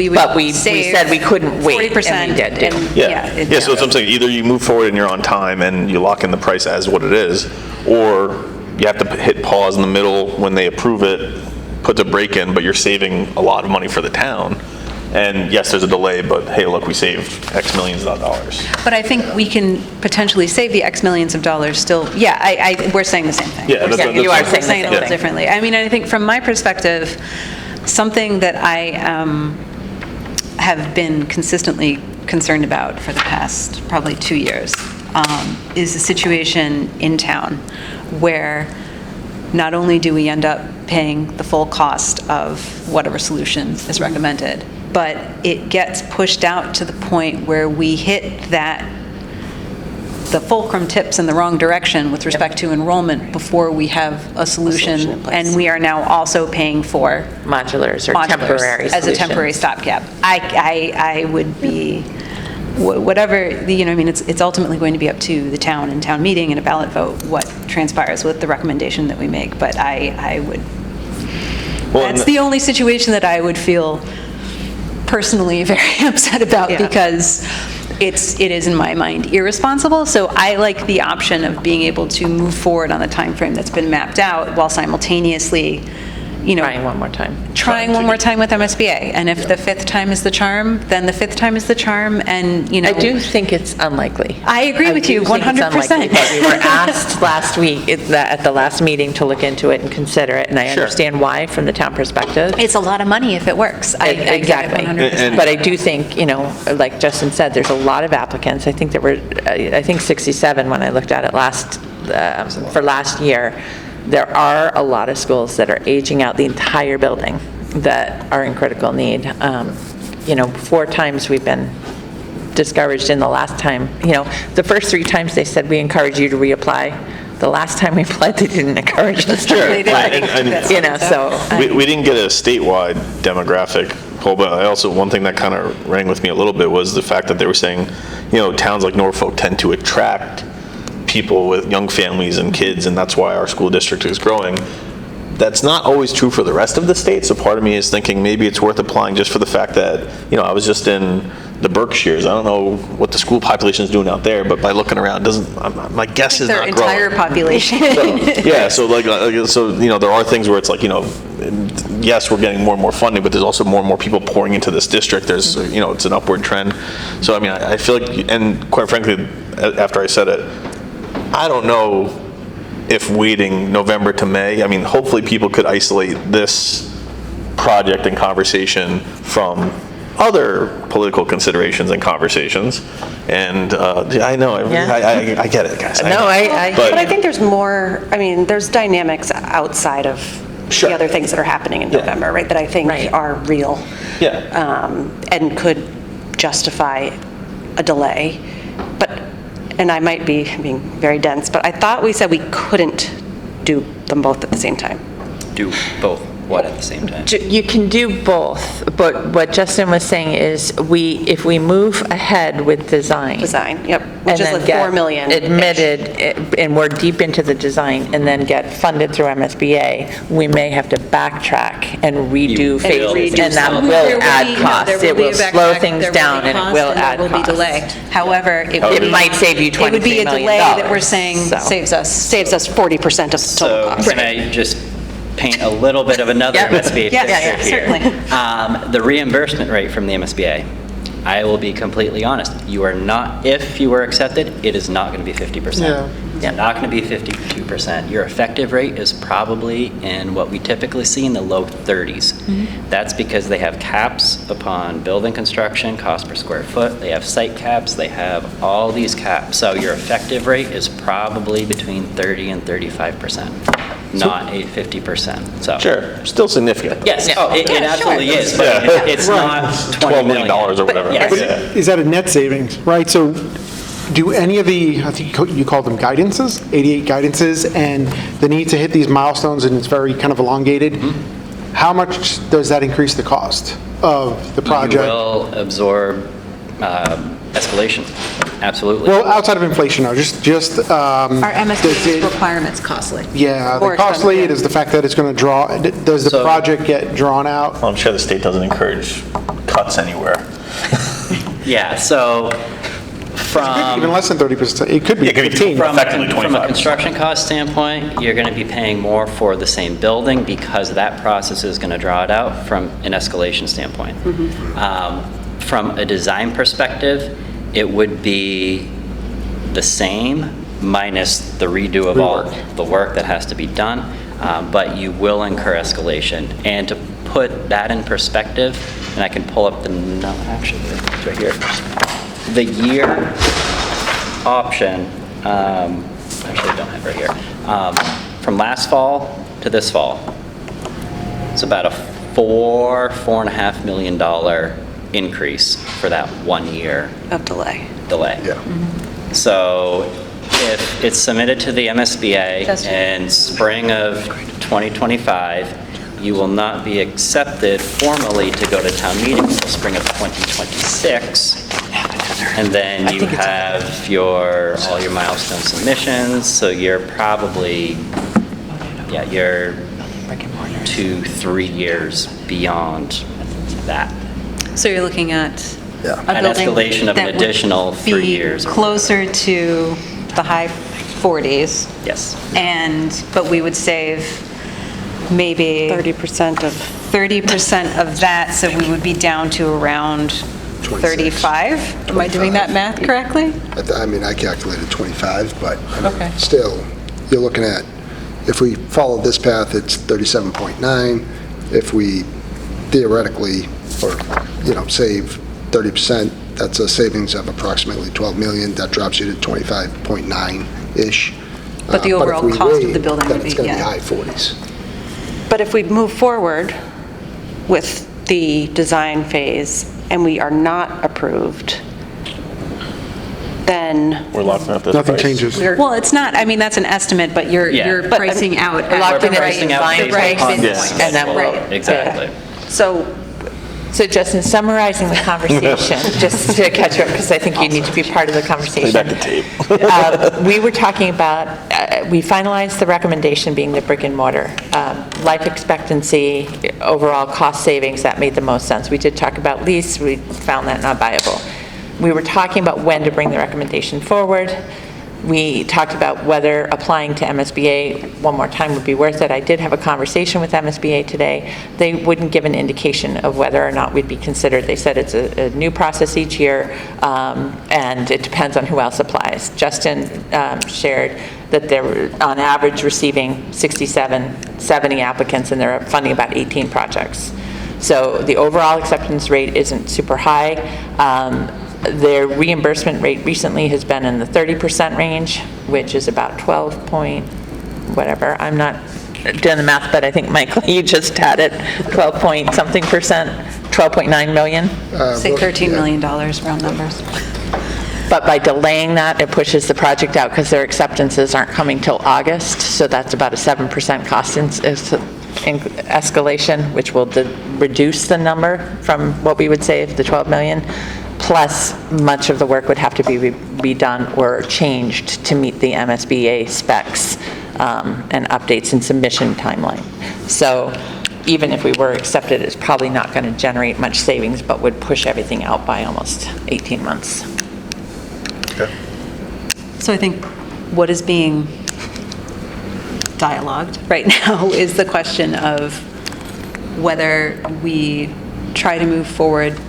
would
But we
save
said we couldn't wait,
40%.
and we did do.
Yeah, so that's what I'm saying, either you move forward and you're on time and you lock in the price as what it is, or you have to hit pause in the middle when they approve it, put the brake in, but you're saving a lot of money for the town. And yes, there's a delay, but hey, look, we saved X millions of dollars.
But I think we can potentially save the X millions of dollars still. Yeah, we're saying the same thing.
Yeah, that's-
you are
that's-
We're saying it a little
Yeah.
differently. I mean, I think from my perspective, something that I have been consistently concerned about for the past probably 2 years is the situation in town where not only do we end up paying the full cost of whatever solution is recommended, but it gets pushed out to the point where we hit the fulcrum tips in the wrong direction with respect to enrollment before we have a
solution in
solution.
place.
And we are now also paying for
Modulars or
modulars
temporary
as a temporary
solutions.
stopgap. I would be, whatever, I mean, it's ultimately going to be up to the town and town meeting and a ballot vote what transpires with the recommendation that we make, but I would,
Well, and
that's the only situation that I would feel personally very upset about
Yeah.
because it is in my mind irresponsible. So I like the option of being able to move forward on the time frame that's been mapped out while simultaneously,
Trying one more time.
trying one more time with MSBA. And if the 5th time is the charm, then the 5th time is the charm, and,
I do think it's unlikely.
I agree with you,
do think it's
100%.
unlikely, but we were asked last week at the last meeting to look into it and consider it, and I understand why from the town perspective.
It's a lot of money if it works. I get it
Exactly.
100%.
But I do think, like Justin said, there's a lot of applicants. I think there were, 67 when I looked at it for last year. There are a lot of schools that are aging out the entire building that are in critical need. 4 times we've been discouraged in the last time. The first 3 times they said, we encourage you to reapply. The last time we applied, they didn't encourage us to
They didn't.
reapply. So.
we didn't get a statewide demographic poll, but one thing that kind of rang with me a little bit was the fact that they were saying, towns like Norfolk tend to attract people with young families and kids, and that's why our school district is growing. That's not always true for the rest of the state, so part of me is thinking maybe it's worth applying just for the fact that, I was just in the Berkshires. I don't know what the school population is doing out there, but by looking around, my guess is
Their
not growing.
entire population.
Yeah, so there are things where it's like, yes, we're getting more and more funding, but there's also more and more people pouring into this district. There's, it's an upward trend. So, I mean, I feel like, and quite frankly, after I said it, I don't know if waiting November to May, I mean, hopefully people could isolate this project and conversation from other political considerations and conversations. And I know, I get it, guys.
No,
But I think there's more, I mean, there's dynamics outside of the other things that are happening in November, right, that I think are real.
Yeah.
And could justify a delay. And I might be being very dense, but I thought we said we couldn't do them both at the same time.
Do both what at the same time?
You can do both, but what Justin was saying is if we move ahead with design.
Yep, which is like 4 million.
Admitted, and we're deep into the design, and then get funded through MSBA, we may have to backtrack and redo phases, and that will add costs. It will slow things down, and it will add costs.
There will be delay. However,
It might save you $23 million.
It would be a delay that we're saying saves us
40% of the total
So
cost.
can I just paint a little bit of another MSBA picture here?
Certainly.
The reimbursement rate from the MSBA, I will be completely honest, you are not, if you were accepted, it is not going to be 50%. It's not going to be 52%. Your effective rate is probably in what we typically see in the low 30s. That's because they have caps upon building construction, cost per square foot. They have site caps. They have all these caps. So your effective rate is probably between 30 and 35%, not a 50%. So
Sure, still significant.
yes, it absolutely is, but it's not
$12 million or whatever.
Yes.
Is that a net savings, right? So do any of the, I think you call them guidances, 88 guidances, and the need to hit these milestones, and it's very kind of elongated, how much does that increase the cost of the project?
You will absorb escalation, absolutely.
Well, outside of inflation, though, just
Our MSBA requirements costly.
yeah, the
More
costly,
expensive,
is the fact that it's going to draw, does the
So-
project get drawn out?
Well, I'm sure the state doesn't encourage cuts anywhere.
Yeah, so
Even
from
less than 30%, it could be
It could be
15.
effectively
from a
25%.
construction cost standpoint, you're going to be paying more for the same building because that process is going to draw it out from an escalation standpoint. From a design perspective, it would be the same minus the redo of all the work that has to be done, but you will incur escalation. And to put that in perspective, and I can pull up actually, it's right here. The year option, actually I don't have it right here, from last fall to this fall, it's about a $4.5 million increase for that 1 year
Of delay.
delay.
Yeah.
So if it's submitted to the MSBA
Justin.
in spring of 2025, you will not be accepted formally to go to town meeting until spring of 2026. And then you have all your milestone submissions, so you're probably, you're 2-3 years beyond that.
So you're looking at
Yeah.
a
An
building
escalation of an
that would
additional 3
be
years.
closer to the high 40s,
Yes.
but we would save maybe
30% of,
30% of that, so we would be down to around 35? Am I doing that math correctly?
I mean, I calculated 25, but I mean,
Okay.
still, you're looking at, if we follow this path, it's 37.9. If we theoretically, or, save 30%, that's a savings of approximately 12 million. That drops you to 25.9-ish.
But the
if
overall
we
cost of
wait,
the building
then
would
it's
be,
going to be
yeah.
high 40s.
but if we move forward with the design phase and we are not approved, then
We're locking up this
Nothing
price.
changes.
Well, it's not, I mean, that's an estimate, but you're
Yeah.
But,
pricing out.
We're locked in
the
at
right-
Pricing out
design
based
right
upon
bid
the
point.
and then
schedule.
we'll-
Exactly.
so
So Justin, summarizing the conversation, just to catch up, because I think you need to be part of the conversation.
Play back the tape.
We were talking about, we finalized the recommendation being the brick and mortar. life expectancy, overall cost savings, that made the most sense. We did talk about lease, we found that not viable. We were talking about when to bring the recommendation forward. We talked about whether applying to MSBA one more time would be worth it. I did have a conversation with MSBA today. They wouldn't give an indication of whether or not we'd be considered. They said it's a new process each year, and it depends on who else applies. Justin shared that they were on average receiving 67, 70 applicants, and they're funding about 18 projects. So the overall acceptance rate isn't super high. Their reimbursement rate recently has been in the 30% range, which is about 12 point whatever. I'm not doing the math, but I think, Michael, you just had it, 12 point something percent, 12.9 million.
Say $13 million, round numbers.
But by delaying that, it pushes the project out because their acceptances aren't coming till August, so that's about a 7% cost escalation, which will reduce the number from what we would save, the 12 million. Plus, much of the work would have to be redone or changed to meet the MSBA specs and updates and submission timeline. So even if we were accepted, it's probably not going to generate much savings, but would push everything out by almost 18 months.
Okay.
So I think what is being dialogued right now is the question of whether we try to move forward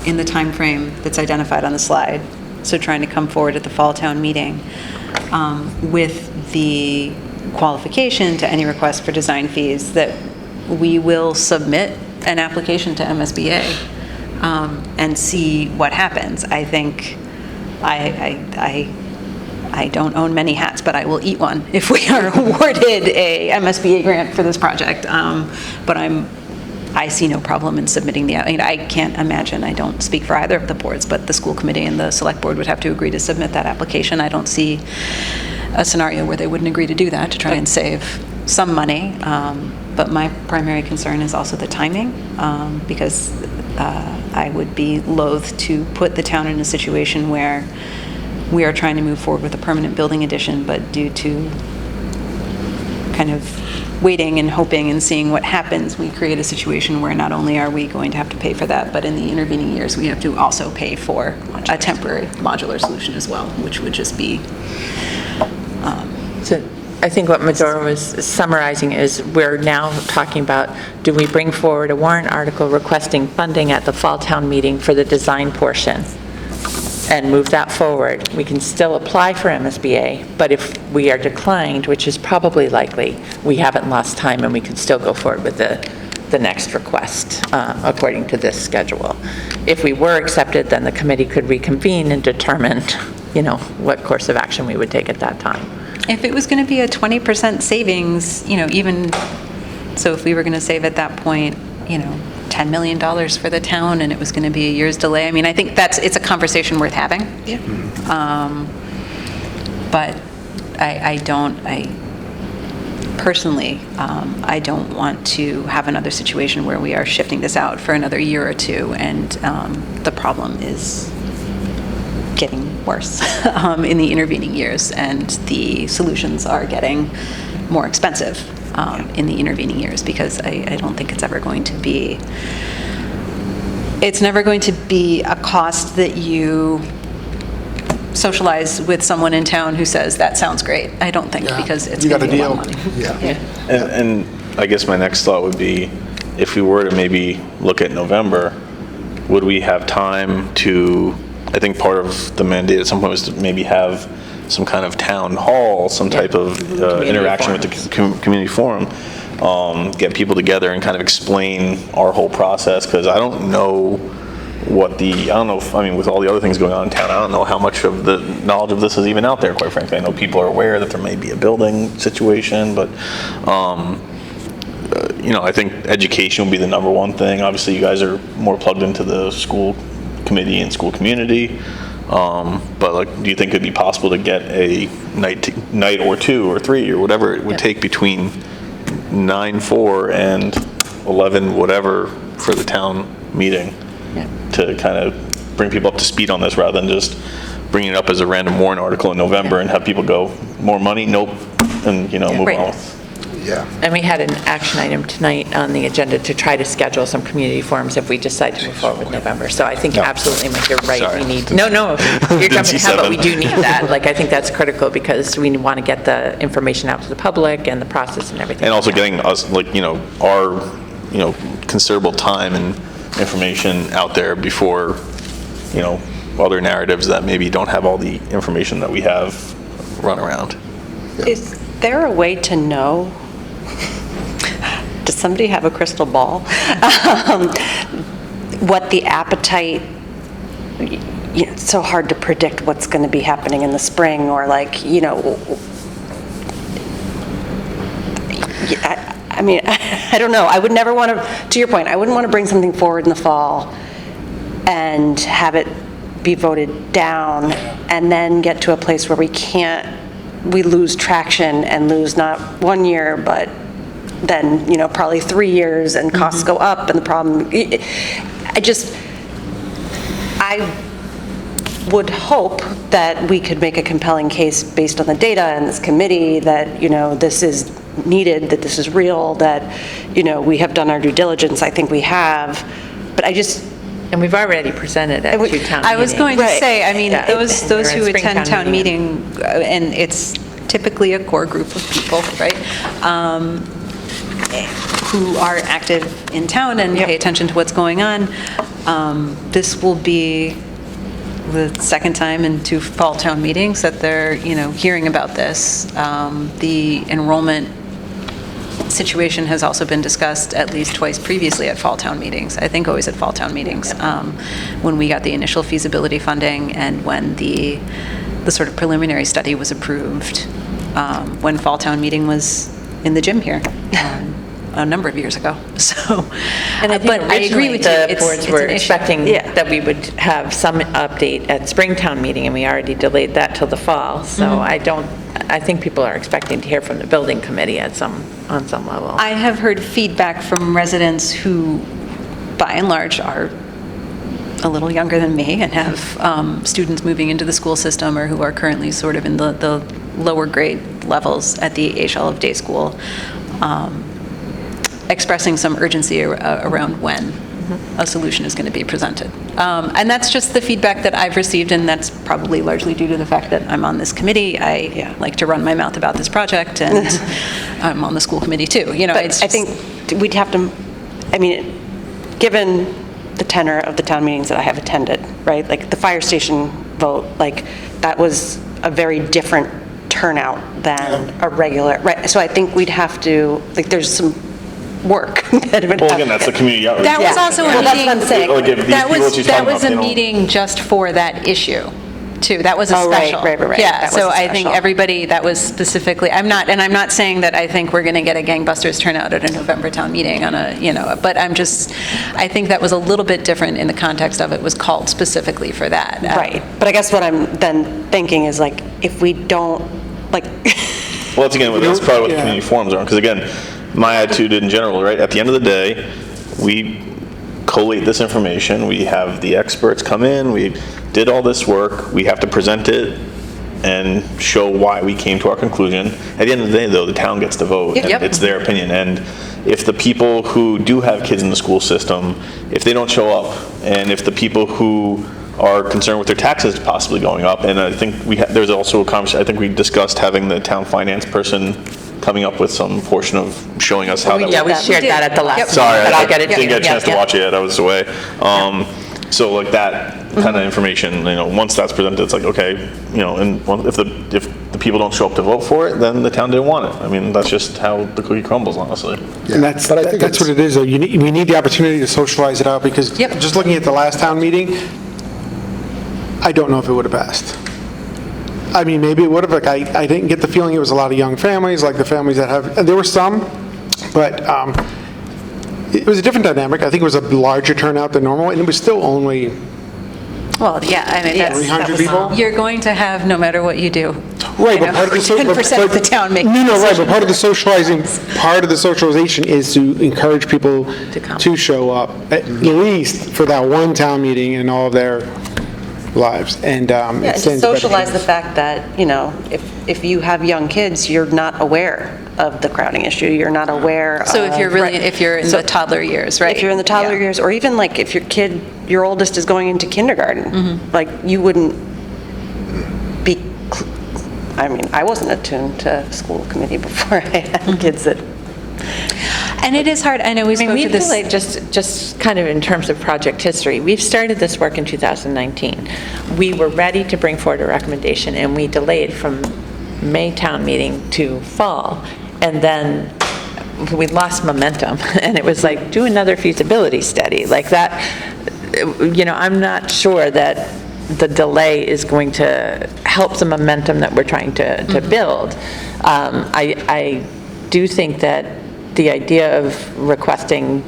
in the time frame that's identified on the slide, so trying to come forward at the fall town meeting with the qualification to any request for design fees that we will submit an application to MSBA and see what happens. I think I don't own many hats, but I will eat one if we are awarded a MSBA grant for this project. But I see no problem in submitting I can't imagine, I don't speak for either of the boards, but the school committee and the select board would have to agree to submit that application. I don't see a scenario where they wouldn't agree to do that, to try and save some money. But my primary concern is also the timing, because I would be loath to put the town in a situation where we are trying to move forward with a permanent building addition, but due to kind of waiting and hoping and seeing what happens, we create a situation where not only are we going to have to pay for that, but in the intervening years, we have to also pay for a temporary modular solution as well, which would just be...
So I think what Medora was summarizing is we're now talking about, do we bring forward a warrant article requesting funding at the fall town meeting for the design portion and move that forward? We can still apply for MSBA, but if we are declined, which is probably likely, we haven't lost time and we can still go forward with the next request according to this schedule. If we were accepted, then the committee could reconvene and determine, what course of action we would take at that time.
If it was going to be a 20% savings, even, so if we were going to save at that point, $10 million for the town and it was going to be a year's delay, I think it's a conversation worth having. Yeah. But I personally, I don't want to have another situation where we are shifting this out for another year or two and the problem is getting worse in the intervening years and the solutions are getting more expensive in the intervening years, because I don't think it's never going to be a cost that you socialize with someone in town who says, that sounds great. I don't think, because it's going to be a lot of money.
Yeah.
And I guess my next thought would be, if we were to maybe look at November, would we have time to, I think part of the mandate at some point was to maybe have some kind of town hall, some type of interaction with the community forum, get people together and kind of explain our whole process, because I don't know with all the other things going on in town, I don't know how much of the knowledge of this is even out there, quite frankly. I know people are aware that there may be a building situation, but I think education will be the number one thing. Obviously, you guys are more plugged into the school committee and school community. But do you think it'd be possible to get a night or two or three or whatever it would take between 9/4 and 11 whatever for the town meeting to kind of bring people up to speed on this, rather than just bringing it up as a random warrant article in November and have people go, more money? Nope. And, move on.
Yeah.
And we had an action item tonight on the agenda to try to schedule some community forums if we decide to move forward with November. So I think absolutely, Mike, you're right.
Sorry.
We need, no, you're
Didn't see
jumping ahead, but we
seven.
do need that. Like, I think that's critical because we want to get the information out to the public and the process and everything.
And also getting us, like, our, considerable time and information out there before, other narratives that maybe don't have all the information that we have run around.
Is there a way to know, does somebody have a crystal ball? What the appetite, it's so hard to predict what's going to be happening in the spring, or like, I mean, I don't know. I would never want to your point, I wouldn't want to bring something forward in the fall and have it be voted down and then get to a place where we lose traction and lose not 1 year, but then, probably 3 years, and costs go up, and the problem, I would hope that we could make a compelling case based on the data and this committee that, this is needed, that this is real, that, we have done our due diligence. I think we have, but
And we've already presented at 2 town meetings.
I was going to say, I mean,
Yeah.
those
We're
who
at spring
attend town meeting, and it's typically a core group of people, right, who are active in town and pay attention to what's going on. This will be the second time in 2 fall town meetings that they're, hearing about this. The enrollment situation has also been discussed at least twice previously at fall town meetings. I think always at fall town meetings, when we got the initial feasibility funding and when the sort of preliminary study was approved, when fall town meeting was in the gym here a number of years ago. So,
And I think
but I agree with you.
the
It's
boards
an
were
issue.
expecting
Yeah.
that we would have some update at Springtown meeting, and we already delayed that till the fall. So I think people are expecting to hear from the building committee on some level.
I have heard feedback from residents who, by and large, are a little younger than me and have students moving into the school system, or who are currently sort of in the lower grade levels at the HL of day school, expressing some urgency around when a solution is going to be presented. And that's just the feedback that I've received, and that's probably largely due to the fact that I'm on this committee. I like to run my mouth about this project, and I'm on the school committee too.
But I think we'd have to, given the tenor of the town meetings that I have attended, right? Like the fire station vote, like that was a very different turnout than a regular, right? So I think we'd have to, there's some work that would
Well,
have.
again, that's the community outreach.
That was also a
Well, that's what I'm
meeting,
saying.
Like, if these
that
people
was,
she's
that
talking
was
about,
a
they don't-
meeting just for that issue, too. That was a
Oh, right,
special.
right.
Yeah,
That was
so
a
I think
special.
everybody, that was specifically, I'm not saying that I think we're going to get a gangbusters turnout at a November town meeting on but I think that was a little bit different in the context of it was called specifically for that.
Right, but I guess what I'm then thinking is like, if we don't,
Well, that's again, that's probably what the
Yeah.
community forums are, because again, my attitude in general, right, at the end of the day, we collate this information, we have the experts come in, we did all this work, we have to present it and show why we came to our conclusion. At the end of the day, though, the town gets to vote, and
Yep.
it's their opinion, and if the people who do have kids in the school system, if they don't show up, and if the people who are concerned with their taxes possibly going up, and I think there's also a conversation, I think we discussed having the town finance person coming up with some portion of showing us how that.
Yeah, we shared that at the last meeting,
Sorry,
but
I
I'll get it to you.
didn't get a chance to
Yeah.
watch it yet, I was away. So like that kind of information, once that's presented, it's like, okay, and if the people don't show up to vote for it, then the town didn't want it. I mean, that's just how the cookie crumbles, honestly.
And that's
But I think
that's what
it's-
it is, though. We need the opportunity to socialize it out, because
Yep.
just looking at the last town meeting, I don't know if it would have passed. I mean, maybe it would have, I didn't get the feeling it was a lot of young families, like the families that have, and there were some, but it was a different dynamic. I think it was a larger turnout than normal, and it was still only
Well, yeah, I mean, that's.
300 people?
You're going to have, no matter what you do.
Right, but part of the...
10% of the town making
No, right, but part of the
decisions.
socialization is to encourage people
come.
to show up, at least for that one town meeting in all of their lives, and
Yeah,
it
and to
stands to better
socialize the
chance.
fact that, if you have young kids, you're not aware of the crowding issue. You're not aware
So if you're really,
right.
if you're in
So
the toddler years, right?
If you're in the toddler
Yeah.
years, or even like if your oldest is going into kindergarten, like you wouldn't be, I mean, I wasn't attuned to school committee before I had kids that.
And it is hard, I know we
I mean,
spoke to
we've
this.
delayed, just kind of in terms of project history, we've started this work in 2019. We were ready to bring forward a recommendation, and we delayed from May town meeting to fall, and then we lost momentum, and it was like, do another feasibility study, like that. I'm not sure that the delay is going to help the momentum that we're trying to build. I do think that the idea of requesting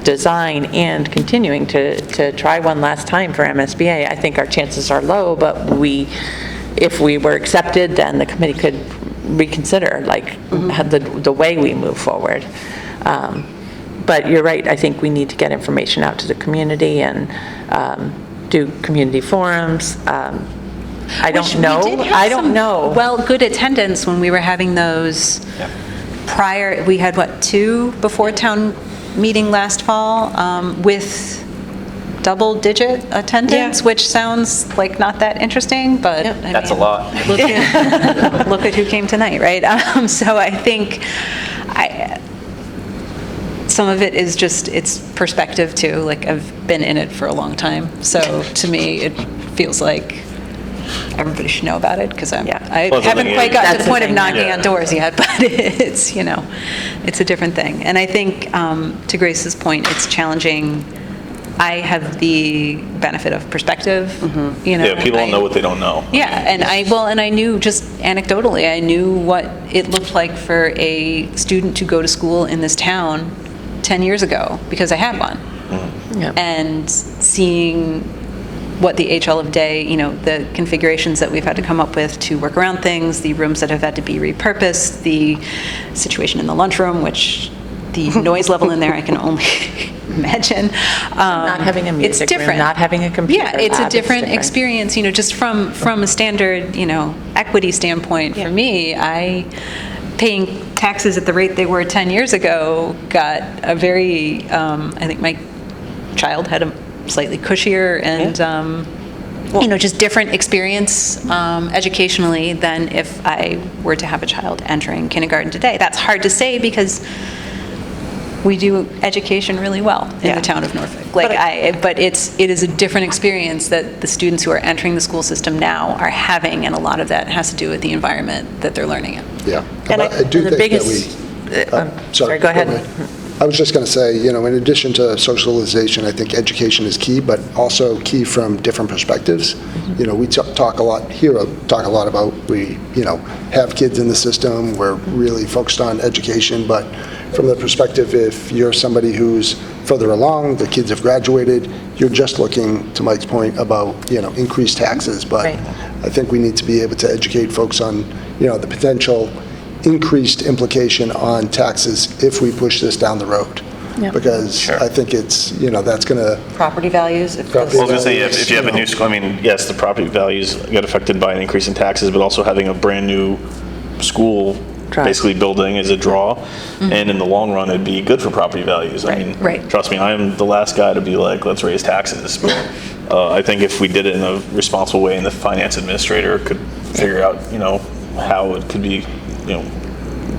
design and continuing to try one last time for MSBA, I think our chances are low, but if we were accepted, then the committee could reconsider, like, the way we move forward. But you're right, I think we need to get information out to the community and do community forums. I don't know.
Well, good attendance when we were having those prior, we had, 2 before town meeting last fall, with double-digit attendance,
Yeah.
which sounds like not that interesting, but. I
That's a
mean,
lot.
Look at who came tonight, right? So I think, some of it is just, it's perspective too, like I've been in it for a long time, so to me, it feels like everybody should know about it, because I
Well, the
haven't
thing
quite
is-
got to
That's
the
the
point of
thing,
knocking
yeah.
on doors yet, but it's, it's a different thing. And I think, to Grace's point, it's challenging. I have the benefit of perspective,
Yeah, people don't know what they don't know.
Yeah, and I knew, just anecdotally, I knew what it looked like for a student to go to school in this town 10 years ago, because I had one.
Yeah.
And seeing what the HL of day, the configurations that we've had to come up with to work around things, the rooms that have had to be repurposed, the situation in the lunchroom, which the noise level in there, I can only imagine.
Not having a music
It's
room,
different.
not having a computer
Yeah, it's a
lab, it's
different
different.
experience, just from a standard, equity standpoint. For me, paying taxes at the rate they were 10 years ago got a very, I think my child had a slightly cushier and, just different experience educationally than if I were to have a child entering kindergarten today. That's hard to say because we do education really well in
Yeah.
the town of Norfolk. But it is a different experience that the students who are entering the school system now are having, and a lot of that has to do with the environment that they're learning in.
Yeah.
And
But I do
the
think that
biggest-
sorry,
go ahead.
I was just going to say, in addition to socialization, I think education is key, but also key from different perspectives. We talk a lot about, we, have kids in the system, we're really focused on education, but from the perspective, if you're somebody who's further along, the kids have graduated, you're just looking, to Mike's point, about, increased taxes. But
Right.
I think we need to be able to educate folks on, the potential increased implication on taxes if we push this down the road.
Yep.
Because
Sure.
I think it's, that's going to,
Property values? If
Property
Well, I was going to say, if you have a new
You know.
school, I mean, yes, the property values get affected by an increase in taxes, but also having a brand-new school,
Draws.
basically building is a draw. And in the long run, it'd be good for property values. I mean,
right.
trust me, I'm the last guy to be like, let's raise taxes. But I think if we did it in a responsible way and the finance administrator could figure out, how it could be,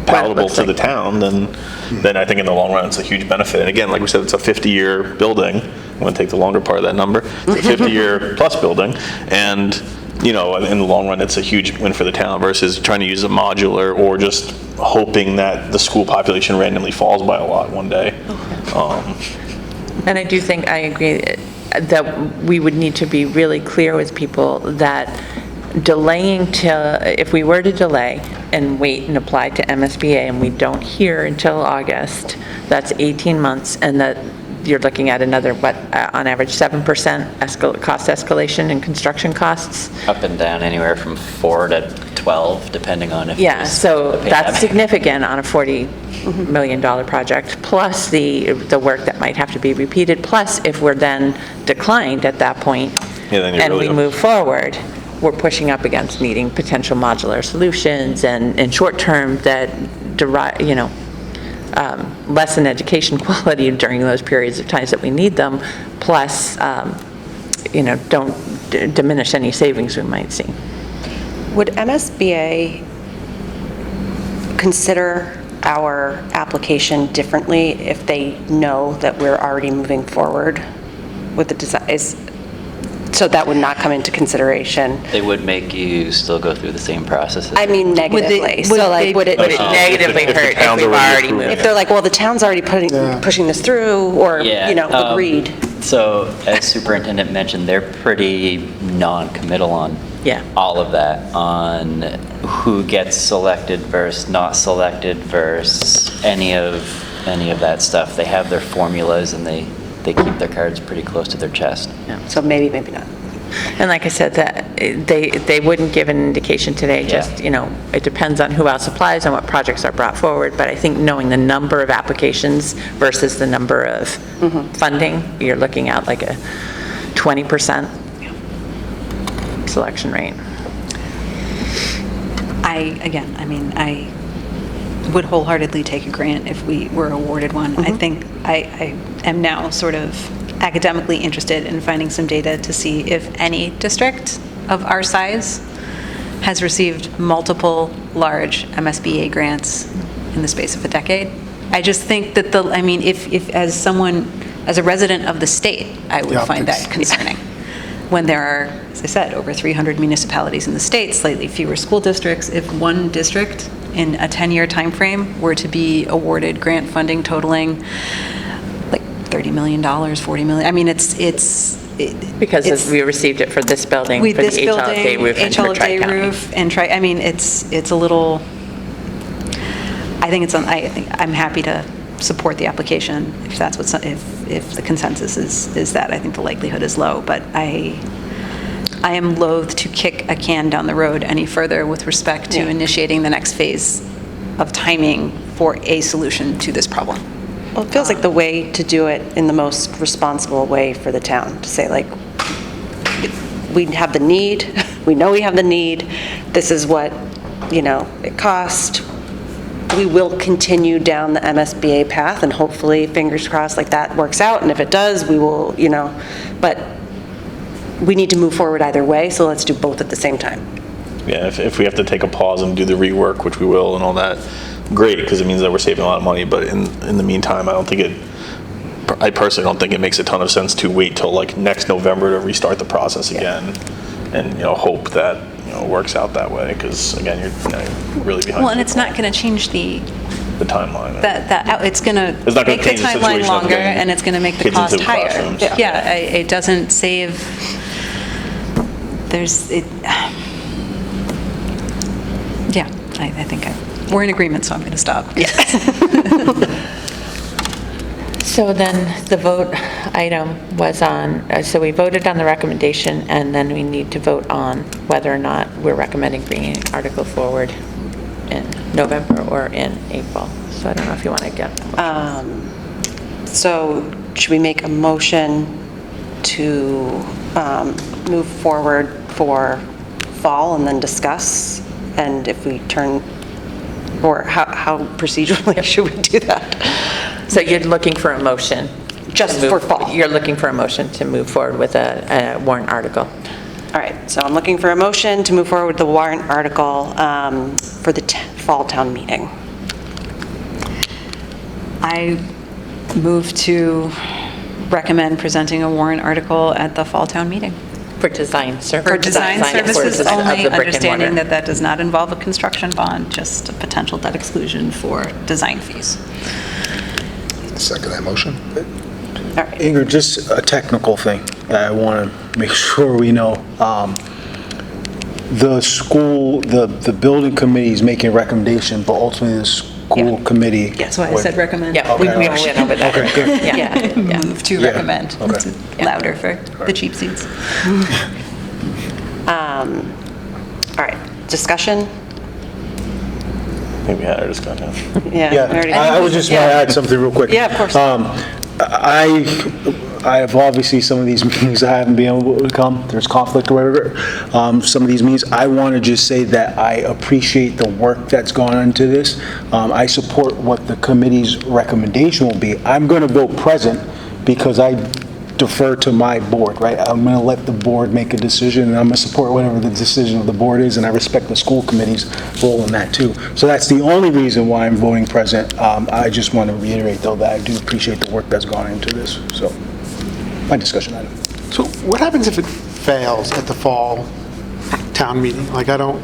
palatable
looks
to the
like.
town, then I think in the long run, it's a huge benefit. And again, like we said, it's a 50-year building. I'm going to take the longer part of that number. It's a 50-year plus building. And, in the long run, it's a huge win for the town versus trying to use a modular or just hoping that the school population randomly falls by a lot one day.
And I do think, I agree, that we would need to be really clear with people that delaying till, if we were to delay and wait and apply to MSBA and we don't hear until August, that's 18 months, and that you're looking at another, on average, 7% cost escalation in construction costs.
Up and down anywhere from 4 to 12, depending on if.
Yeah,
there's
so
a
that's
pandemic.
significant on a $40 million project, plus the work that might have to be repeated, plus if we're then declined at that point,
Yeah, then you're
and we
really-
move forward, we're pushing up against needing potential modular solutions and short-term that lessen education quality during those periods of times that we need them, plus, don't diminish any savings we might see.
Would MSBA consider our application differently if they know that we're already moving forward with the design? So that would not come into consideration?
They would make you still go through the same process.
I mean negatively. So like, would it
Negatively hurt if we've already moved?
if they're like, well, the town's already pushing this through, or, agreed?
So as superintendent mentioned, they're pretty non-committal on all of that, on who gets selected versus not selected versus any of that stuff. They have their formulas and they keep their cards pretty close to their chest.
So maybe not.
And like I said, that they wouldn't give an indication today, just, it depends on who else applies and what projects are brought forward, but I think knowing the number of applications versus the number of funding, you're looking at like a 20% selection rate.
I would wholeheartedly take a grant if we were awarded one. I think I am now sort of academically interested in finding some data to see if any district of our size has received multiple large MSBA grants in the space of a decade. I just think that if as a resident of the state, I would find that concerning. When there are, as I said, over 300 municipalities in the state, slightly fewer school districts, if one district in a 10-year time frame were to be awarded grant funding totaling like $30 million, $40 million, I mean, it's
because we received it for this building, for the HLFA roof and for Tri-County.
I mean, it's a little, I think I'm happy to support the application if that's if the consensus is that. I think the likelihood is low, but I am loath to kick a can down the road any further with respect to initiating the next phase of timing for a solution to this problem.
Well, it feels like the way to do it in the most responsible way for the town, to say like, we have the need, we know we have the need, this is what, it costs. We will continue down the MSBA path and hopefully, fingers crossed, like that works out. And if it does, we will, but we need to move forward either way, so let's do both at the same time.
Yeah, if we have to take a pause and do the rework, which we will and all that, great, because it means that we're saving a lot of money, but in the meantime, I personally don't think it makes a ton of sense to wait till like next November to restart the process again and, hope that, it works out that way, because again, you're really behind.
Well, and it's not going to change the
timeline.
It's going to make the timeline longer, and it's going to make the cost higher. It doesn't save. I think we're in agreement, so I'm going to stop.
So then the vote item was on, so we voted on the recommendation, and then we need to vote on whether or not we're recommending bringing an article forward in November or in April. So I don't know if you want to get that motion.
So should we make a motion to move forward for fall and then discuss? And if we turn, or how procedurally should we do that?
So you're looking for a motion?
Just for fall?
You're looking for a motion to move forward with a warrant article?
All right, so I'm looking for a motion to move forward with the warrant article for the fall town meeting.
I move to recommend presenting a warrant article at the fall town meeting.
For design services.
For design services
of the
only,
brick and
understanding
mortar.
that does not involve a construction bond, just a potential debt exclusion for design fees.
Second that motion.
All right.
Ingrid, just a technical thing that I want to make sure we know. The school, the building committee is making a recommendation, but ultimately the school committee.
That's why I said recommend.
Yeah, we went over that.
Okay, good.
Yeah.
Move to recommend.
Okay.
It's louder for the cheap seats.
All right, discussion?
I think we had our discussion.
Yeah.
Yeah, I would just want to add something real quick.
Yeah, of course.
I have obviously some of these meetings I haven't been able to come, there's conflict or whatever. Some of these meetings, I want to just say that I appreciate the work that's gone into this. I support what the committee's recommendation will be. I'm going to vote present because I defer to my board, right? I'm going to let the board make a decision, and I'm going to support whatever the decision of the board is, and I respect the school committee's role in that too. So that's the only reason why I'm voting present. I just want to reiterate, though, that I do appreciate the work that's gone into this. So, my discussion item.
So what happens if it fails at the fall town meeting? Like, I don't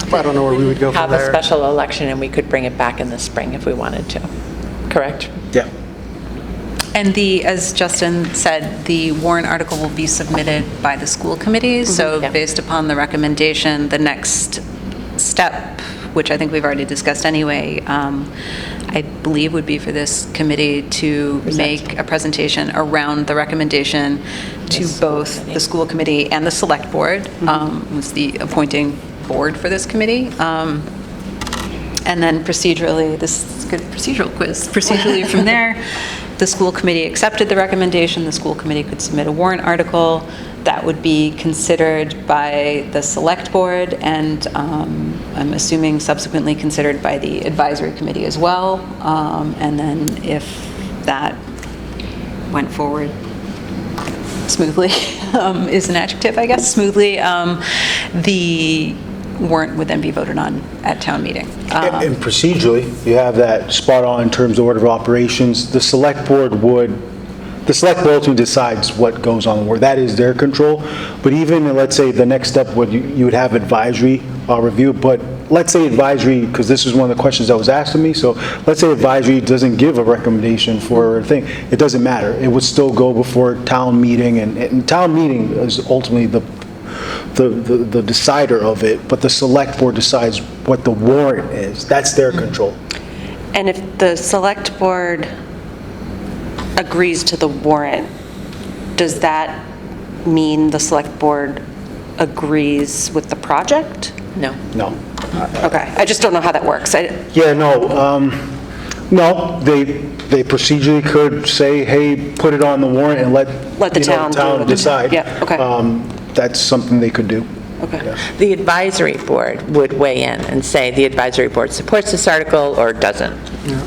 know where we would go from
Have a
there.
special election, and we could bring it back in the spring if we wanted to, correct?
Yeah.
And as Justin said, the warrant article will be submitted by the school committee. So
Yeah.
based upon the recommendation, the next step, which I think we've already discussed anyway, I believe would be for this committee to make a presentation around the recommendation to both the school committee and the select board, who's the appointing board for this committee. And then procedurally, this is a good procedural quiz, procedurally from there, the school committee accepted the recommendation, the school committee could submit a warrant article that would be considered by the select board and I'm assuming subsequently considered by the advisory committee as well. And then if that went forward smoothly, is an adjective, I guess, smoothly, the warrant would then be voted on at town meeting.
And procedurally, you have that spot on in terms of order of operations. The select board ultimately decides what goes on the warrant. That is their control. But even, let's say, the next step would, you would have advisory review, but let's say advisory, because this is one of the questions that was asked of me, so let's say advisory doesn't give a recommendation for a thing. It doesn't matter. It would still go before town meeting, and town meeting is ultimately the decider of it, but the select board decides what the warrant is. That's their control.
And if the select board agrees to the warrant, does that mean the select board agrees with the project?
No.
No.
Okay, I just don't know how that works.
Yeah, no, they procedurally could say, hey, put it on the warrant and let
Let the
you know,
town do it.
decide.
Yeah, okay.
That's something they could do.
Okay.
The advisory board would weigh in and say the advisory board supports this article or doesn't,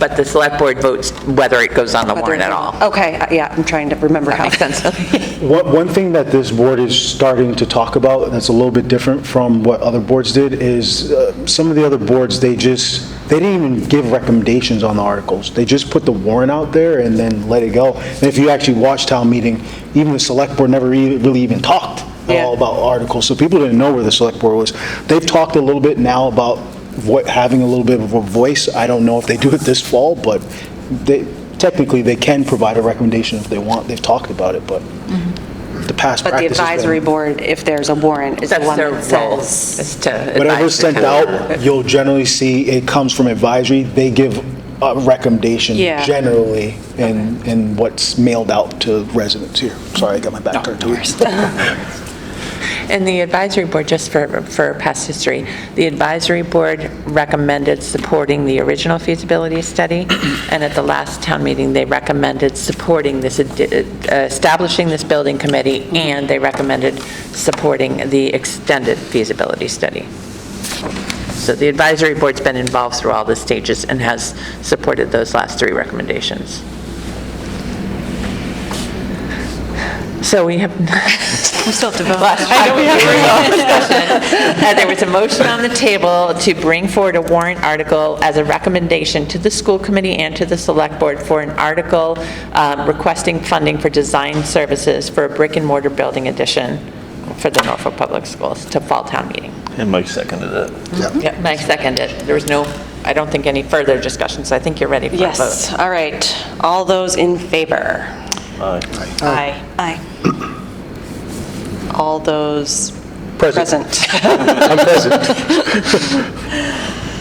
but the select board votes whether it goes on the warrant at all.
Okay, yeah, I'm trying to remember how.
Makes sense.
One thing that this board is starting to talk about that's a little bit different from what other boards did is some of the other boards, they didn't even give recommendations on the articles. They just put the warrant out there and then let it go. And if you actually watch town meeting, even the select board never really even talked at all about articles. So people didn't know where the select board was. They've talked a little bit now about having a little bit of a voice. I don't know if they do it this fall, but technically they can provide a recommendation if they want. They've talked about it, but the past
But the
practice has been-
advisory board, if there's a warrant, is the
That's
one
their
that
role,
says.
is to advise
Whatever's
the
sent
town.
out, you'll generally see it comes from advisory. They give a recommendation
Yeah.
generally in what's mailed out to residents here. Sorry, I got my back turned to you.
And the advisory board, just for past history, the advisory board recommended supporting the original feasibility study, and at the last town meeting, they recommended supporting this, establishing this building committee, and they recommended supporting the extended feasibility study. So the advisory board's been involved through all the stages and has supported those last three recommendations. So we have...
We still have to vote.
I know we have discussion. There was a motion on the table to bring forward a warrant article as a recommendation to the school committee and to the select board for an article requesting funding for design services for a brick and mortar building addition for the Norfolk Public Schools to fall town meeting.
And Mike seconded it.
Yep, Mike seconded. There was no, I don't think, any further discussion, so I think you're ready for a vote.
Yes, all right. All those in favor?
Aye.
Aye.
All those
Present.
present?
I'm present.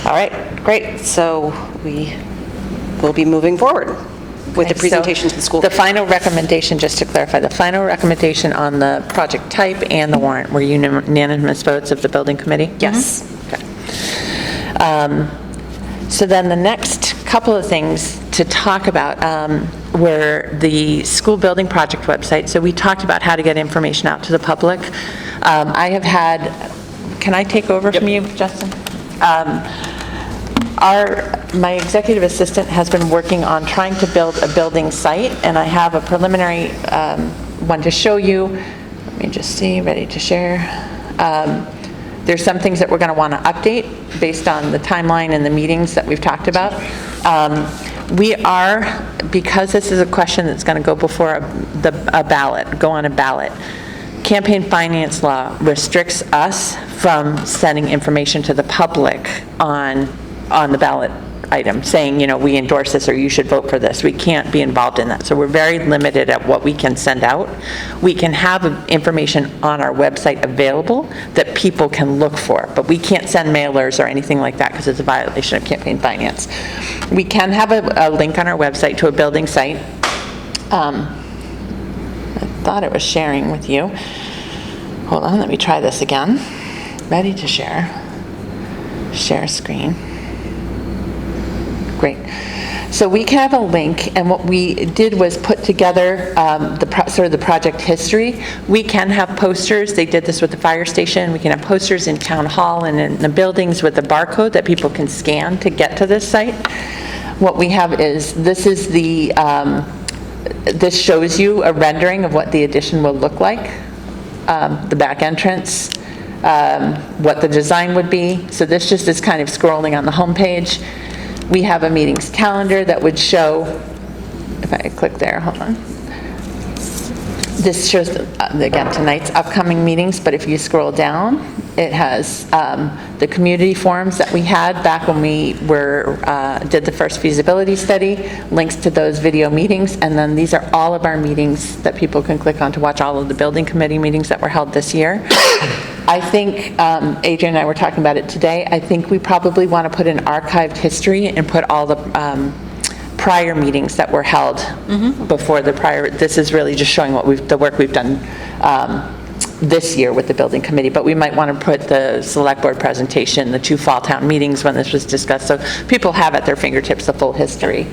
All right, great. So we will be moving forward with the
Okay, so
presentation to the school.
The final recommendation, just to clarify, the final recommendation on the project type and the warrant were unanimous votes of the building committee?
Yes.
Okay. So then the next couple of things to talk about, were the school building project website. So we talked about how to get information out to the public. I have had, can I take over from you, Justin? My executive assistant has been working on trying to build a building site, and I have a preliminary one to show you. Let me just see, ready to share. There's some things that we're going to want to update based on the timeline and the meetings that we've talked about. We are, because this is a question that's going to go before a ballot, go on a ballot, campaign finance law restricts us from sending information to the public on the ballot item, saying, you know, we endorse this or you should vote for this. We can't be involved in that. So we're very limited at what we can send out. We can have information on our website available that people can look for, but we can't send mailers or anything like that because it's a violation of campaign finance. We can have a link on our website to a building site. I thought it was sharing with you. Hold on, let me try this again. Ready to share. Share screen. Great. So we can have a link, and what we did was put together sort of the project history. We can have posters. They did this with the fire station. We can have posters in town hall and in the buildings with a barcode that people can scan to get to this site. What we have is, this is this shows you a rendering of what the addition will look like, the back entrance, what the design would be. So this just is kind of scrolling on the home page. We have a meetings calendar that would show, if I click there, hold on. This shows, again, tonight's upcoming meetings, but if you scroll down, it has the community forums that we had back when we did the first feasibility study, links to those video meetings, and then these are all of our meetings that people can click on to watch all of the building committee meetings that were held this year. I think, Adrian and I were talking about it today, I think we probably want to put an archived history and put all the prior meetings that were held before the prior. This is really just showing the work we've done this year with the building committee, but we might want to put the select board presentation, the 2 fall town meetings when this was discussed, so people have at their fingertips the full history.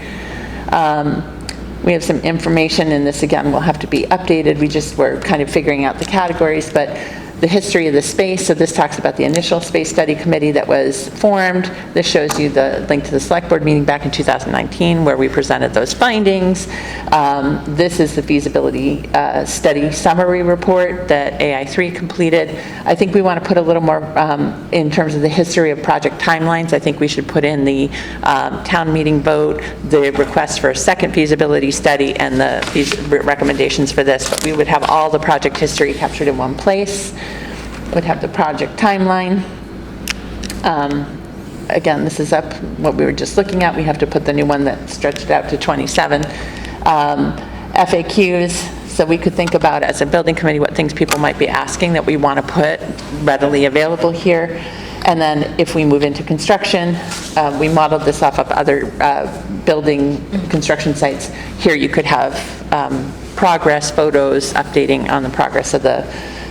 We have some information, and this again will have to be updated. We're kind of figuring out the categories, but the history of the space. So this talks about the initial space study committee that was formed. This shows you the link to the select board meeting back in 2019 where we presented those findings. This is the feasibility study summary report that AI3 completed. I think we want to put a little more in terms of the history of project timelines. I think we should put in the town meeting vote, the request for a second feasibility study, and the recommendations for this. But we would have all the project history captured in one place. Would have the project timeline. Again, this is up what we were just looking at. We have to put the new one that stretched out to 27. FAQs, so we could think about as a building committee what things people might be asking that we want to put readily available here. And then if we move into construction, we modeled this off of other building construction sites. Here you could have progress photos updating on the progress of the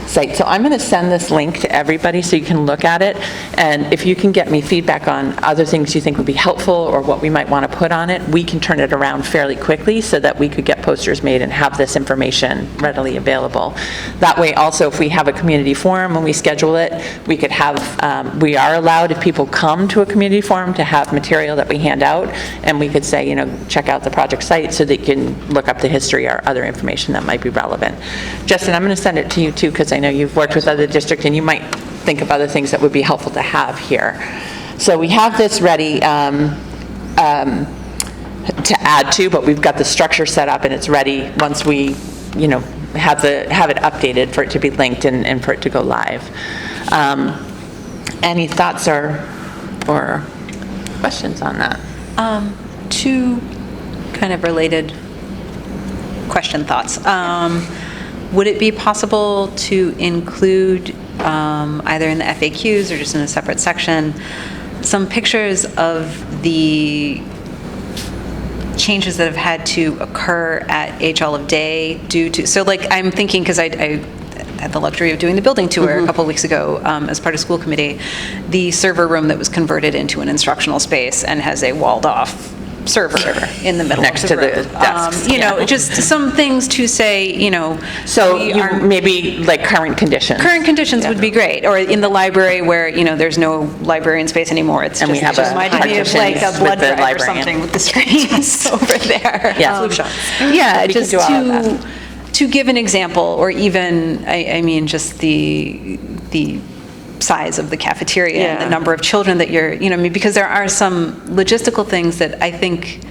site. So I'm going to send this link to everybody so you can look at it, and if you can get me feedback on other things you think would be helpful or what we might want to put on it, we can turn it around fairly quickly so that we could get posters made and have this information readily available. That way also, if we have a community forum when we schedule it, we could have, we are allowed, if people come to a community forum, to have material that we hand out, and we could say, you know, check out the project site so they can look up the history or other information that might be relevant. Justin, I'm going to send it to you too, because I know you've worked with other districts and you might think of other things that would be helpful to have here. So we have this ready to add to, but we've got the structure set up and it's ready once we, you know, have it updated for it to be linked and for it to go live. Any thoughts or questions on that?
Two kind of related thoughts. Would it be possible to include, either in the FAQs or just in a separate section, some pictures of the changes that have had to occur at H. Olive Day due to, so like I'm thinking, because I had the luxury of doing the building tour a couple of weeks ago as part of school committee, the server room that was converted into an instructional space and has a walled off server in the middle
Next
of
to
the
the
room.
desks,
You know,
yeah.
just some things to say, you know.
So
we
you,
are-
maybe like current conditions.
Current conditions would be great, or in the library where, you know, there's no librarian space anymore. It's
And we
just,
have
it
a
reminded me of like a
partitions
blood
with the
drive or
librarian.
something with the screens over there.
Yeah.
Um,
Flu shots.
Yeah,
We could
just
do all of
to give an example, or even, I mean, just the size of the cafeteria and the
Yeah.
number of children that you're, you know, I mean, because there are some logistical things that I think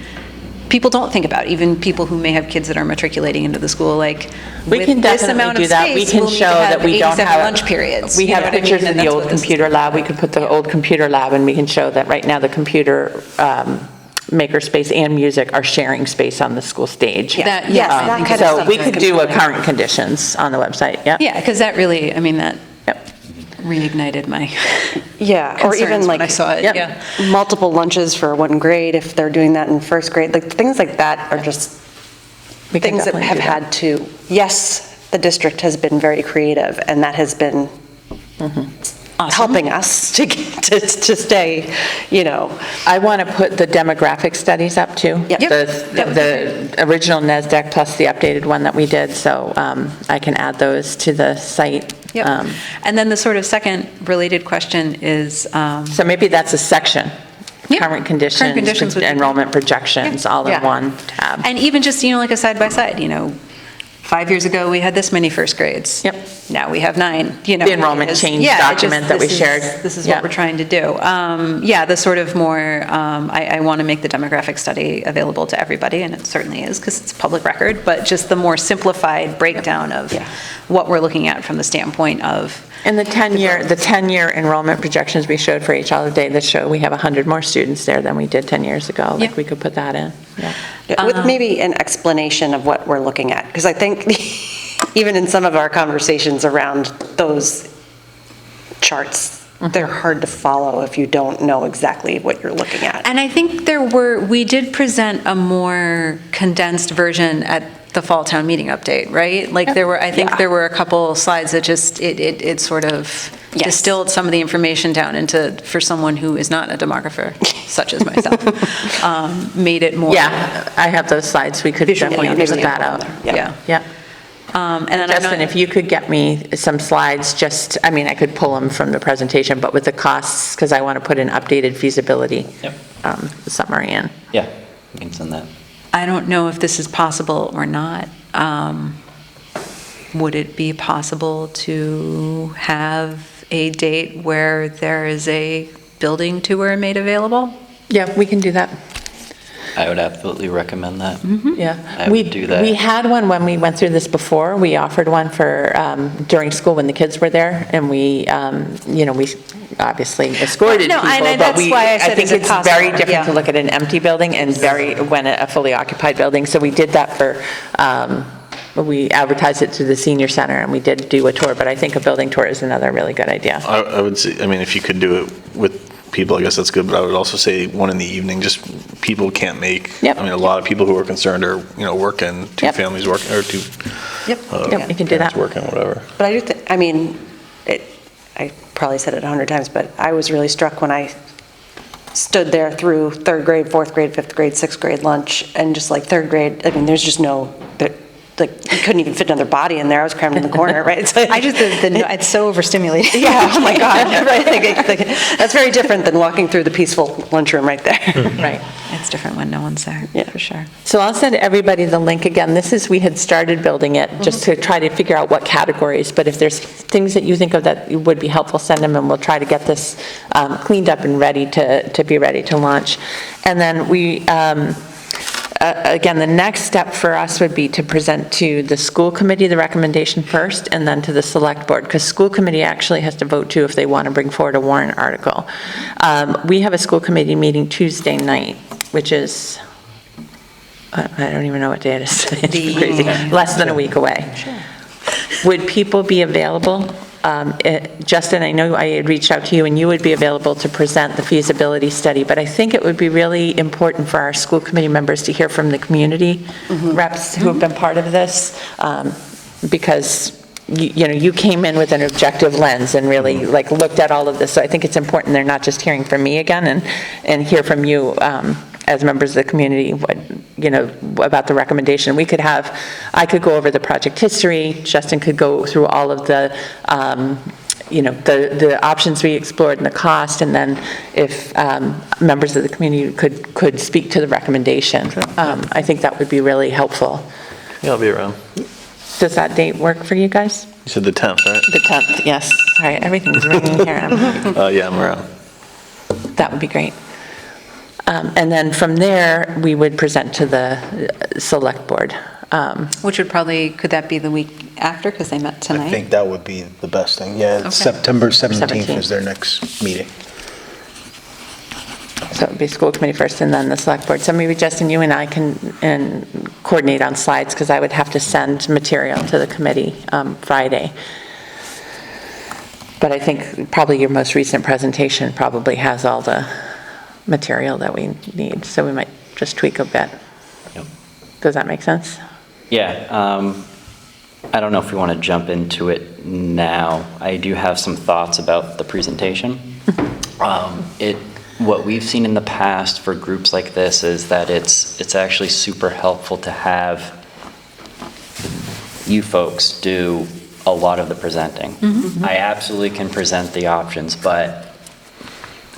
people don't think about, even people who may have kids that are matriculating into the school, like,
We
with
can
this
definitely
amount of
do that. We
space,
can
we'll need to
show
have
that we don't
87
have.
lunch periods.
We
you know
have
what I mean?
pictures of
And
the
that's
old
what this-
computer lab. We could put the old computer lab, and we can show that right now the computer makerspace and music are sharing space on the school stage.
That-
Yes,
I
that
think
kind of
So
stuff
we
is
could
good.
do a current conditions on the website, yeah?
Yeah, because that really, I mean, that
Yep.
reignited my
Yeah, or even
concerns when I
like
saw it,
Yep.
yeah.
multiple lunches for one grade, if they're doing that in first grade, like, things like that are just
We can
things that
definitely
have
do that.
had to, yes, the district has been very creative, and that has been helping us to get, to stay, you know.
I want to put the demographic studies up too.
Yep.
Yep.
The original NASDAQ plus the updated one that we did, so I can add those to the site.
Yep. And then the sort of second related question is,
So maybe that's a section.
Yep.
Current conditions,
would be-
enrollment projections, all in
Yeah.
one tab.
and even just, you know, like a side-by-side, you know, 5 years ago, we had this many first grades.
Yep.
Now we have 9, you know.
The enrollment
it's-
change
yeah, it
document that we
this is-
shared.
This is
Yeah.
what we're trying to do. Yeah, the sort of more, I want to make the demographic study available to everybody, and it certainly is, because it's public record, but just the more simplified breakdown of what we're looking at from the standpoint of,
And the 10-year enrollment projections we showed for each holiday, that show we have 100 more students there than we did 10 years ago. Like,
Yeah.
we could put that in, yeah.
With maybe an explanation of what we're looking at, because I think even in some of our conversations around those charts, they're hard to follow if you don't know exactly what you're looking at.
and I think we did present a more condensed version at the fall town meeting update, right? Like I think there were a couple slides that just, it sort of
Yes.
distilled some of the information down into, for someone who is not a demographer, such as myself, made it more.
Yeah, I have those slides, we could definitely put
visually
that
on
out.
there,
Yeah.
Yeah.
And then I'm
Justin,
not,
if you could get me some slides, just, I mean, I could pull them from the presentation, but with the costs, because I want to put an updated feasibility
Yep.
summary in.
Yeah, we can send that.
I don't know if this is possible or not. Would it be possible to have a date where there is a building tour made available?
Yeah, we can do that.
I would absolutely recommend that.
Yeah.
I would do that.
We had one when we went through this before. We offered one for, during school when the kids were there, and we, you know, we obviously escorted
No,
people,
and
but
that's
we,
why I
I
said,
think
is it
it's very
possible?
different
Yeah.
to look at an empty building and when a fully occupied building. So we did that for, we advertised it through the senior center, and we did do a tour, but I think a building tour is another really good idea.
I would say, I mean, if you could do it with people, I guess that's good, but I would also say one in the evening, just people can't make.
Yep.
I mean, a lot of people who are concerned are, you know, working, two
Yep.
families working, or two
Yep.
Yep, we can do
parents
that.
working, whatever.
But I do think, I mean, I probably said it 100 times, but I was really struck when I stood there through third grade, fourth grade, fifth grade, sixth grade lunch, and just like third grade, I mean, there's just no, like, you couldn't even fit another body in there. I was crammed in the corner, right? It's like-
I just, it's so overstimulating.
Yeah, oh my God, right? Like, that's very different than walking through the peaceful lunchroom right there.
Right.
It's different when no one's there,
Yeah.
for sure.
So I'll send everybody the link again. This is, we had started building it just to try to figure out what categories, but if there's things that you think of that would be helpful, send them, and we'll try to get this cleaned up and ready to be ready to launch. And then we, again, the next step for us would be to present to the school committee the recommendation first, and then to the select board, because school committee actually has to vote too if they want to bring forward a warrant article. We have a school committee meeting Tuesday night, which is, I don't even know what day it is. It's crazy. Less than a week away. Would people be available? Justin, I know I had reached out to you, and you would be available to present the feasibility study, but I think it would be really important for our school committee members to hear from the community reps who have been part of this, because you know, you came in with an objective lens and really like looked at all of this, so I think it's important they're not just hearing from me again, and hear from you as members of the community, what, about the recommendation. I could go over the project history, Justin could go through all of the, the options we explored and the cost, and then if members of the community could speak to the recommendation. I think that would be really helpful.
Yeah, I'll be around.
Does that date work for you guys?
You said the 10th, right?
The 10th, yes. Sorry, everything's ringing here.
Yeah, I'm around.
That would be great. And then from there, we would present to the select board.
Which would probably, could that be the week after, because they met tonight?
I think that would be the best thing. Yeah,
Okay.
September 17th
17th.
is their next meeting.
So it would be school committee first and then the select board. So maybe Justin, you and I can coordinate on slides, because I would have to send material to the committee Friday. But I think probably your most recent presentation probably has all the material that we need, so we might just tweak a bit.
Yep.
Does that make sense?
Yeah, I don't know if we want to jump into it now. I do have some thoughts about the presentation. What we've seen in the past for groups like this is that it's actually super helpful to have you folks do a lot of the presenting. I absolutely can present the options, but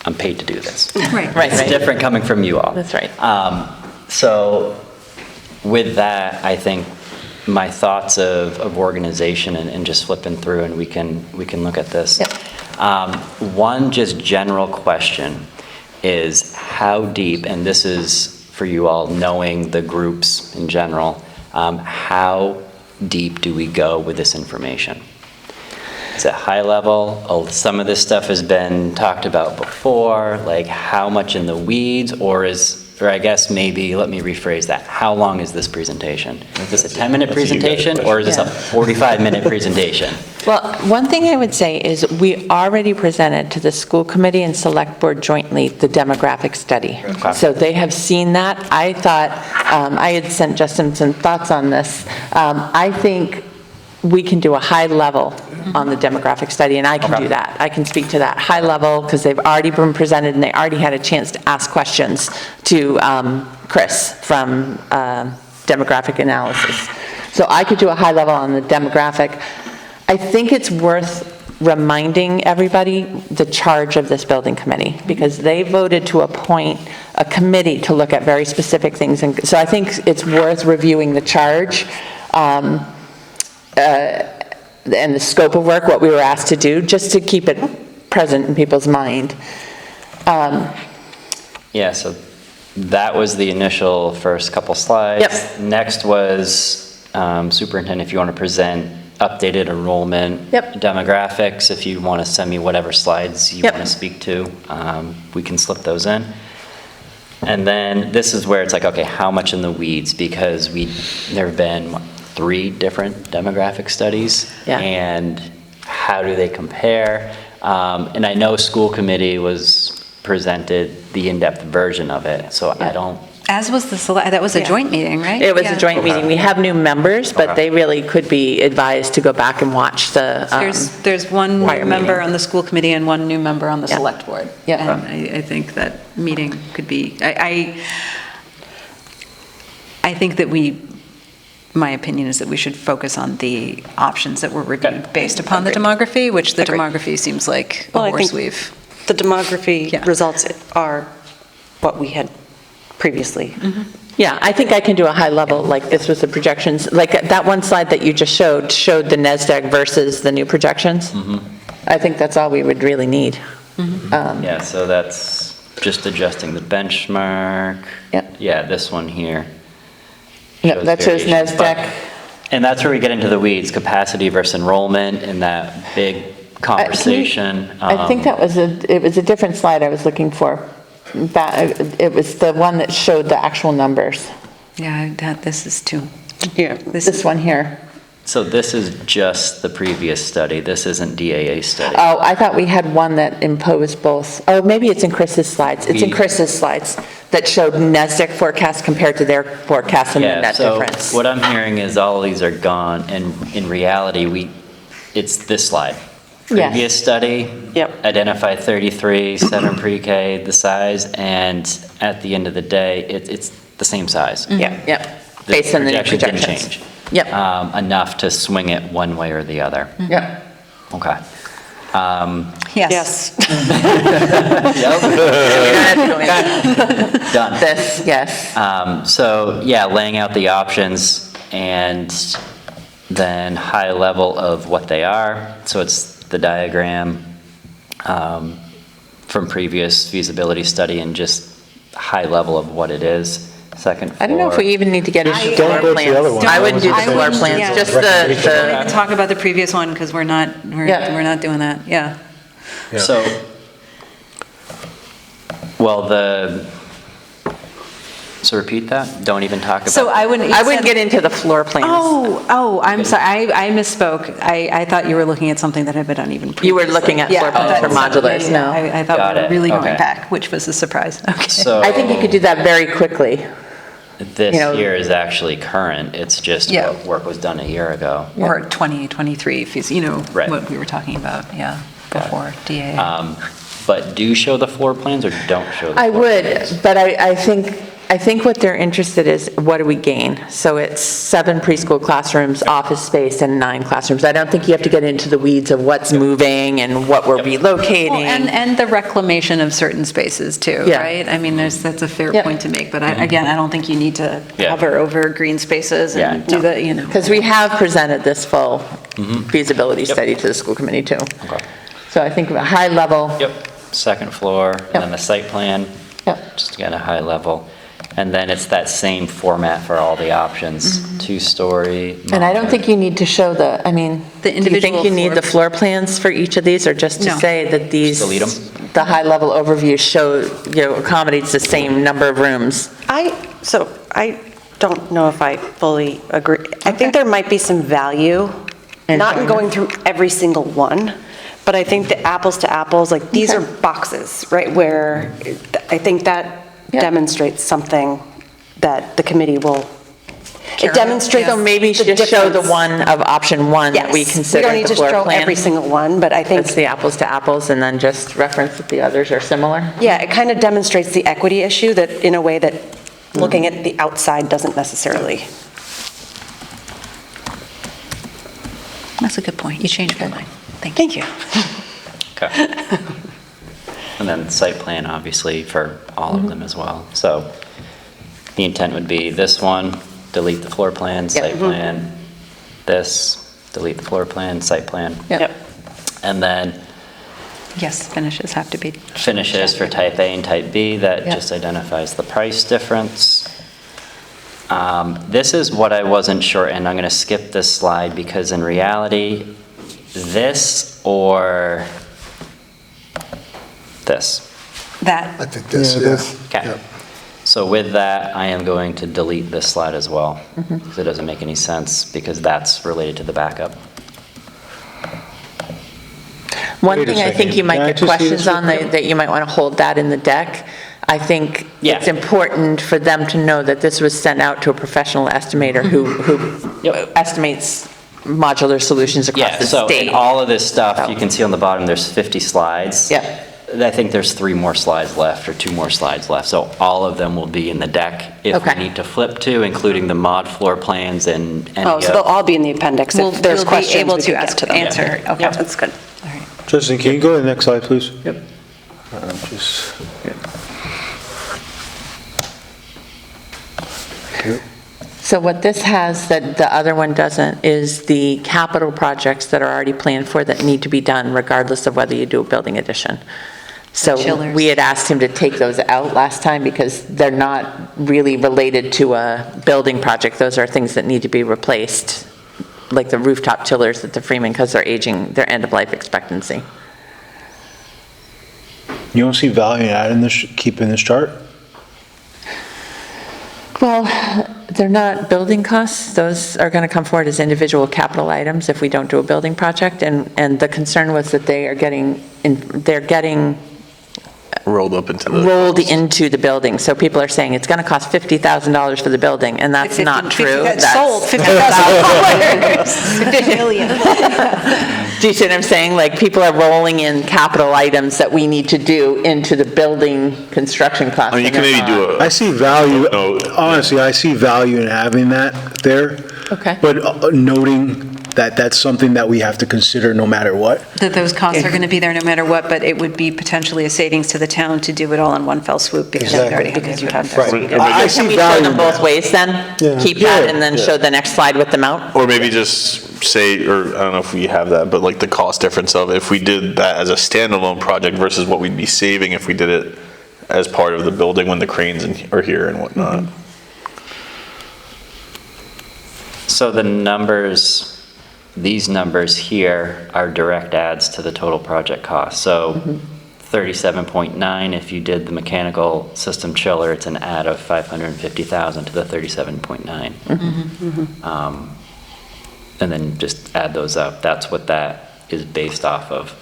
I'm paid to do this.
Right.
It's different coming from you all.
That's right.
So with that, I think my thoughts of organization and just flipping through, and we can look at this.
Yep.
One just general question is how deep, and this is for you all knowing the groups in general, how deep do we go with this information? Is it high level? Oh, some of this stuff has been talked about before, like how much in the weeds, or I guess maybe, let me rephrase that. How long is this presentation? Is this a 10-minute presentation, or is this a 45-minute presentation?
Well, one thing I would say is we already presented to the school committee and select board jointly the demographic study.
Okay.
So they have seen that. I thought, I had sent Justin some thoughts on this. I think we can do a high level on the demographic study, and I can do that. I can speak to that high level because they've already been presented and they already had a chance to ask questions to Chris from demographic analysis. So I could do a high level on the demographic. I think it's worth reminding everybody the charge of this building committee, because they voted to appoint a committee to look at very specific things. And so I think it's worth reviewing the charge and the scope of work, what we were asked to do, just to keep it present in people's mind.
Yeah, so that was the initial first couple slides.
Yep.
Next was superintendent, if you want to present updated enrollment
Yep.
demographics, if you want to send me whatever slides you
Yep.
want to speak to, we can slip those in. And then this is where it's like, okay, how much in the weeds? Because there have been 3 different demographic studies.
Yeah.
And how do they compare? And I know school committee was presented the in-depth version of it, so I don't.
As was that was a joint meeting, right?
It was
Yeah.
a joint meeting. We have new members, but they really could be advised to go back and watch the.
There's one
prior
new member
meeting.
on the school committee and one new member on the
Yeah.
select board.
Yeah.
And I think that meeting could be, I think that my opinion is that we should focus on the options that were reviewed based upon the demography, which the
Agreed.
demography seems like a
Well, I
horse
think
weave.
the demography
Yeah.
results are what we had previously.
Yeah, I think I can do a high level, like this was the projections, like that one slide that you just showed the NESDEC versus the new projections. I think that's all we would really need.
Yeah, so that's just adjusting the benchmark.
Yep.
Yeah, this one here.
Yep, that shows
variations, but-
NESDEC.
And that's where we get into the weeds, capacity versus enrollment, and that big conversation.
I think it was a different slide I was looking for. It was the one that showed the actual numbers.
Yeah, this is too.
Yeah.
This one here.
So this is just the previous study, this isn't DAA study.
Oh, I thought we had one that imposed both. Oh, maybe it's in Chris's slides. It's in
We-
Chris's slides that showed NESDEC forecast compared to their forecast and the
Yeah,
net
so
difference.
what I'm hearing is all of these are gone, and in reality, it's this slide. previous study.
Yep.
Identify 33, 7 pre-K, the size, and at the end of the day, it's the same size.
Yeah.
Yep,
The
based on the new
projection didn't
projections.
change.
Yep,
Enough to swing it one way or the other.
yep.
Okay.
Yes.
Done.
This, yes.
So, yeah, laying out the options and then high level of what they are. So it's the diagram from previous feasibility study and just high level of what it is. Second floor.
I don't know if we even need to get into
Don't
floor
go to the other one.
plans. I wouldn't do the
I
floor
wouldn't,
plans,
yeah.
just
Don't
the,
even talk about the previous one, because we're not doing that, yeah.
So, well, so repeat that? Don't even talk about.
So I wouldn't.
I wouldn't get into the floor plans.
I'm sorry, I misspoke. I thought you were looking at something that had been done even previously.
You were looking at floor plans for modulars, no.
I thought
Got
we were
it,
really going
okay.
back, which was a surprise. Okay.
So
I think you could do that very quickly.
this
you know-
here is actually current. It's just
Yeah.
what work was done a year ago.
Or 2023, if you know,
Right.
what we were talking about, yeah, before DA.
But do show the floor plans or don't show the
I
floor plans?
would, but I think what they're interested is, what do we gain? So it's 7 preschool classrooms, office space, and 9 classrooms. I don't think you have to get into the weeds of what's moving and what we're relocating.
Well, and the reclamation of certain spaces too,
Yeah.
right? I mean, that's a fair
Yeah.
point to make, but again, I don't think you need to
Yeah.
hover over green spaces
Yeah.
and do the, you know.
Because we have presented this full feasibility study to the school committee too.
Okay.
So I think a high level.
Yep, second floor,
Yep.
and then the site plan,
Yep.
just again, a high level. And then it's that same format for all the options, 2-story.
And I don't think you need to show the, I mean,
The
do you think
individual
you need
floor-
the floor plans for each of these, or just to
No.
say that these?
delete 'em?
The high-level overview show, accommodates the same number of rooms.
I don't know if I fully agree. I think there might be some value,
In
not in
showing
going through every single one, but I think the apples to apples, like, these
Okay.
are boxes, right, where I think that
Yeah.
demonstrates something that the committee will,
Care
it
about,
demonstrates
So maybe
the
just show the
difference.
one of option 1 that we
Yes,
consider
don't need
the
to
floor
show
plan.
every single one, but I think,
That's the apples to apples, and then just reference that the others are similar.
yeah, it kind of demonstrates the equity issue that, in a way that looking at the outside doesn't necessarily.
That's a good point. You changed my mind. Thank you.
Okay. And then site plan, obviously, for all of them as well. So the intent would be this one, delete the floor plan, site plan, this, delete the floor plan, site plan.
Yep.
And then
Yes, finishes have to be.
finishes for type A and type B, that
Yeah.
just identifies the price difference. This is what I wasn't sure, and I'm going to skip this slide because in reality, this or this.
That,
I think this,
Yeah,
yeah.
this-
Okay.
Yep.
So with that, I am going to delete this slide as well, because it doesn't make any sense, because that's related to the backup.
One
Wait a
thing I think
second.
you might
Can I
get
just see
questions
this
on,
real quick?
that you might want to hold that in the deck. I think
Yeah.
it's important for them to know that this was sent out to a professional estimator who
Yep.
estimates modular solutions across
Yeah,
the
so
state.
in all of this stuff,
So-
you can see on the bottom, there's 50 slides.
Yep.
I think there's 3 more slides left, or 2 more slides left, so all of them will be in the deck if
Okay.
we need to flip to, including the mod floor plans and any
Oh, so they'll all be in the appendix.
We'll-
If there's
we'll be
questions,
able
we
to
can get to them.
answer. Okay.
Yep, that's good.
all right.
Justin, can you go to the next slide, please?
Yep.
Just,
So what this has that the other one doesn't is the capital projects that are already planned for that need to be done regardless of whether you do a building addition. So
chillers.
we had asked him to take those out last time because they're not really related to a building project. Those are things that need to be replaced, like the rooftop chillers at the Freeman, because they're aging, their end-of-life expectancy.
you don't see value in adding this, keeping this chart?
Well, they're not building costs. Those are going to come forward as individual capital items if we don't do a building project. And the concern was that they're getting
Rolled up into the.
rolled into the building. So people are saying it's going to cost $50,000 for the building, and that's not true.
That's
That's
sold, $50,000.
$50 million.
Do you see what I'm saying? Like, people are rolling in capital items that we need to do into the building construction cost.
I mean, you can maybe do
I see value,
No,
honestly, I see value in having that there.
Okay.
But noting that that's something that we have to consider no matter what.
That those costs are going to be there no matter what, but it would be potentially a savings to the town to do it all in one fell swoop because they already have
Because you have
the
to-
equipment.
I
Can
see
we show
value
them
in
both
that.
ways then?
Yeah.
Keep that
Yeah.
and then
Yeah.
show the next slide with the amount?
Or maybe just say, or I don't know if we have that, but like the cost difference of if we did that as a standalone project versus what we'd be saving if we did it as part of the building when the cranes are here and whatnot.
So the numbers, these numbers here are direct adds to the total project cost. So 37.9, if you did the mechanical system chiller, it's an add of 550,000 to the 37.9. And then just add those up. That's what that is based off of.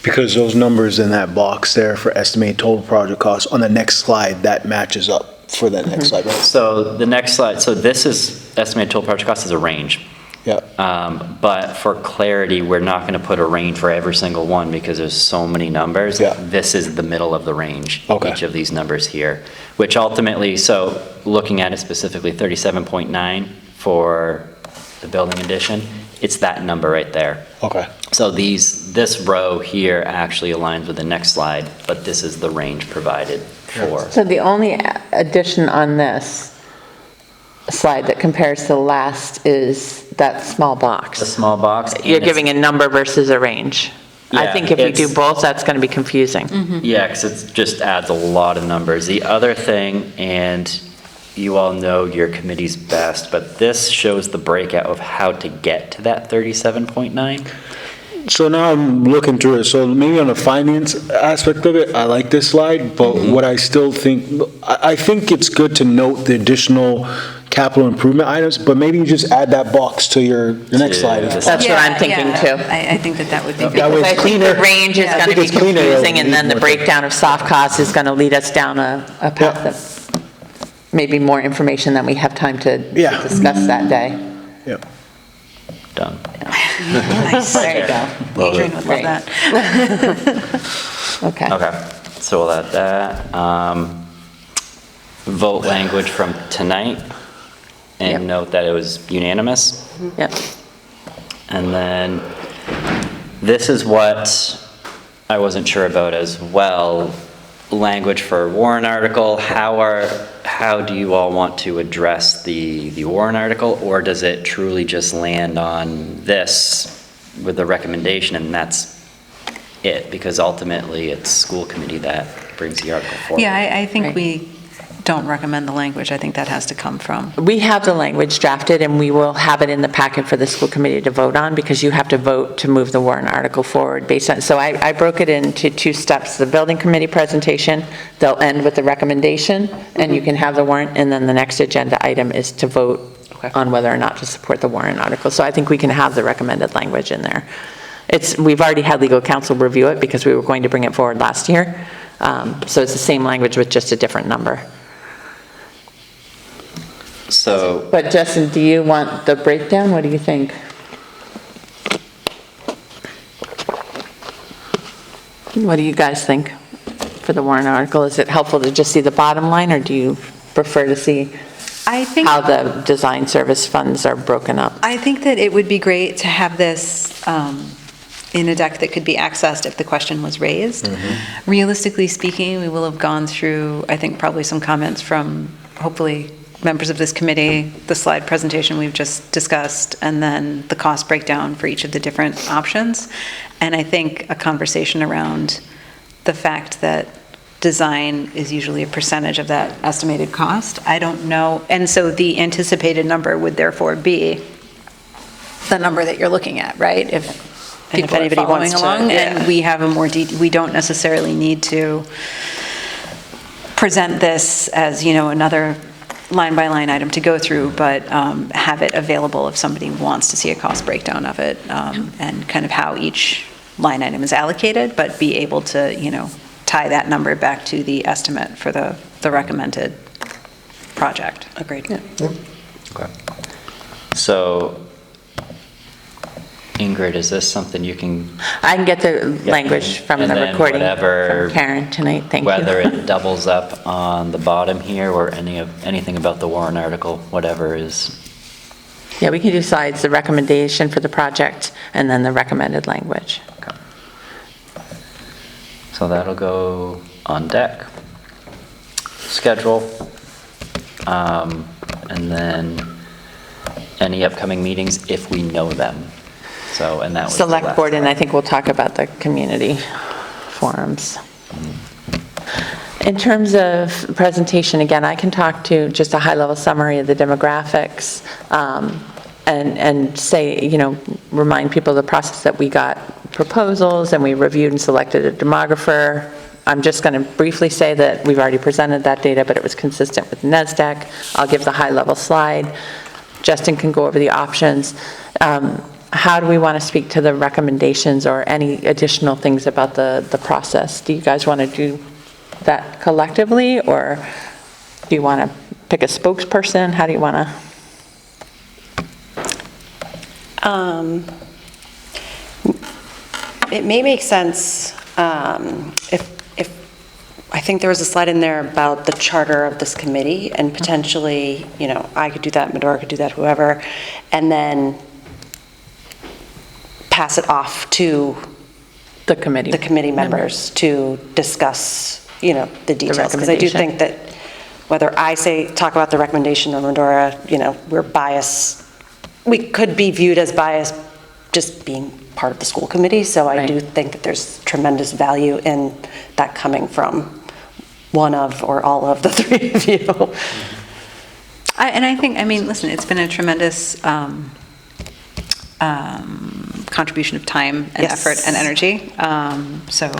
Because those numbers in that box there for estimated total project costs, on the next slide, that matches up for that next slide, right?
So the next slide, so this is estimated total project cost is a range.
Yeah.
But for clarity, we're not going to put a range for every single one because there's so many numbers.
Yeah.
This is the middle of the range,
Okay.
each of these numbers here, which ultimately, so looking at it specifically, 37.9 for the building addition, it's that number right there.
Okay.
So this row here actually aligns with the next slide, but this is the range provided for.
So the only addition on this slide that compares to the last is that small
The
box.
small box. and
You're
it's-
giving a number versus a range. I
Yeah,
think if we do
it's-
both, that's going to be confusing.
Yeah, because it just adds a lot of numbers. The other thing, and you all know your committees best, but this shows the breakout of how to get to that 37.9.
So now I'm looking through it, so maybe on the finance aspect of it, I like this slide, but what I still think, I think it's good to note the additional capital improvement items, but maybe you just add that box to your next slide.
Yeah.
That's what I'm thinking too.
I think that would be
That
good.
way
Because
it's
I think
cleaner.
the range is
Yeah, I
going to
think
be
it's cleaner.
confusing, and
It'll
then the
need more-
breakdown of soft costs is going to lead us down a path
Yeah.
that maybe more information than we have time to
Yeah.
discuss that day.
Yeah.
Done.
Nice.
There you go.
Adrian would love
Great.
that.
Okay.
Okay, so we'll add that. Vote language from tonight,
Yep.
and note that it was unanimous.
Yep.
And then, this is what I wasn't sure about as well, language for warrant article. How do you all want to address the warrant article? Or does it truly just land on this with the recommendation and that's it? Because ultimately, it's school committee that brings the article forward.
Yeah, I think
Right.
we don't recommend the language. I think that has to come from.
We have the language drafted, and we will have it in the packet for the school committee to vote on, because you have to vote to move the warrant article forward based on, so I broke it into two steps. The building committee presentation, they'll end with the recommendation, and you can have the warrant, and then the next agenda item is to vote on whether or not to support the warrant article. So I think we can have the recommended language in there. We've already had legal counsel review it, because we were going to bring it forward last year. So it's the same language with just a different number.
So,
But Justin, do you want the breakdown? What do you think? What do you guys think for the warrant article? Is it helpful to just see the bottom line, or do you prefer to see
I think.
how the design service funds are broken up?
I think that it would be great to have this in a deck that could be accessed if the question was raised. Realistically speaking, we will have gone through, I think, probably some comments from, hopefully, members of this committee, the slide presentation we've just discussed, and then the cost breakdown for each of the different options. And I think a conversation around the fact that design is usually a percentage of that estimated cost. I don't know, and so the anticipated number would therefore be the number that you're looking at, right? If
And if
people are
anybody
following
wants to-
along,
yeah.
and we have a more we don't necessarily need to present this as, another line-by-line item to go through, but have it available if somebody wants to see a cost breakdown of it, and kind of how each line item is allocated, but be able to, tie that number back to the estimate for the recommended project.
Agreed.
okay. So, Ingrid, is this something you can,
I can get the language from
and
the
then
recording
whatever-
from Karen tonight, thank you.
whether it doubles up on the bottom here or anything about the warrant article, whatever is,
Yeah, we can do slides, the recommendation for the project, and then the recommended language.
okay. So that'll go on deck. Schedule. And then any upcoming meetings if we know them. So, and that was the
Select
last
board, and
one.
I think we'll talk about the community forums. In terms of presentation, again, I can talk to just a high-level summary of the demographics, and say, remind people of the process that we got proposals, and we reviewed and selected a demographer. I'm just going to briefly say that we've already presented that data, but it was consistent with NESDEC. I'll give the high-level slide. Justin can go over the options. How do we want to speak to the recommendations or any additional things about the process? Do you guys want to do that collectively, or do you want to pick a spokesperson? How do you want to?
It may make sense if I think there was a slide in there about the charter of this committee, and potentially, I could do that, Medora could do that, whoever, and then pass it off to
The committee
members to discuss, the details. Because I do
recommendation.
think that whether I talk about the recommendation or Medora, we're biased. We could be viewed as biased just being part of the school committee. So I do think that there's tremendous value in that coming from one of or all of the three of you.
And I think, listen, it's been a tremendous contribution of time and
Yes.
effort and energy. So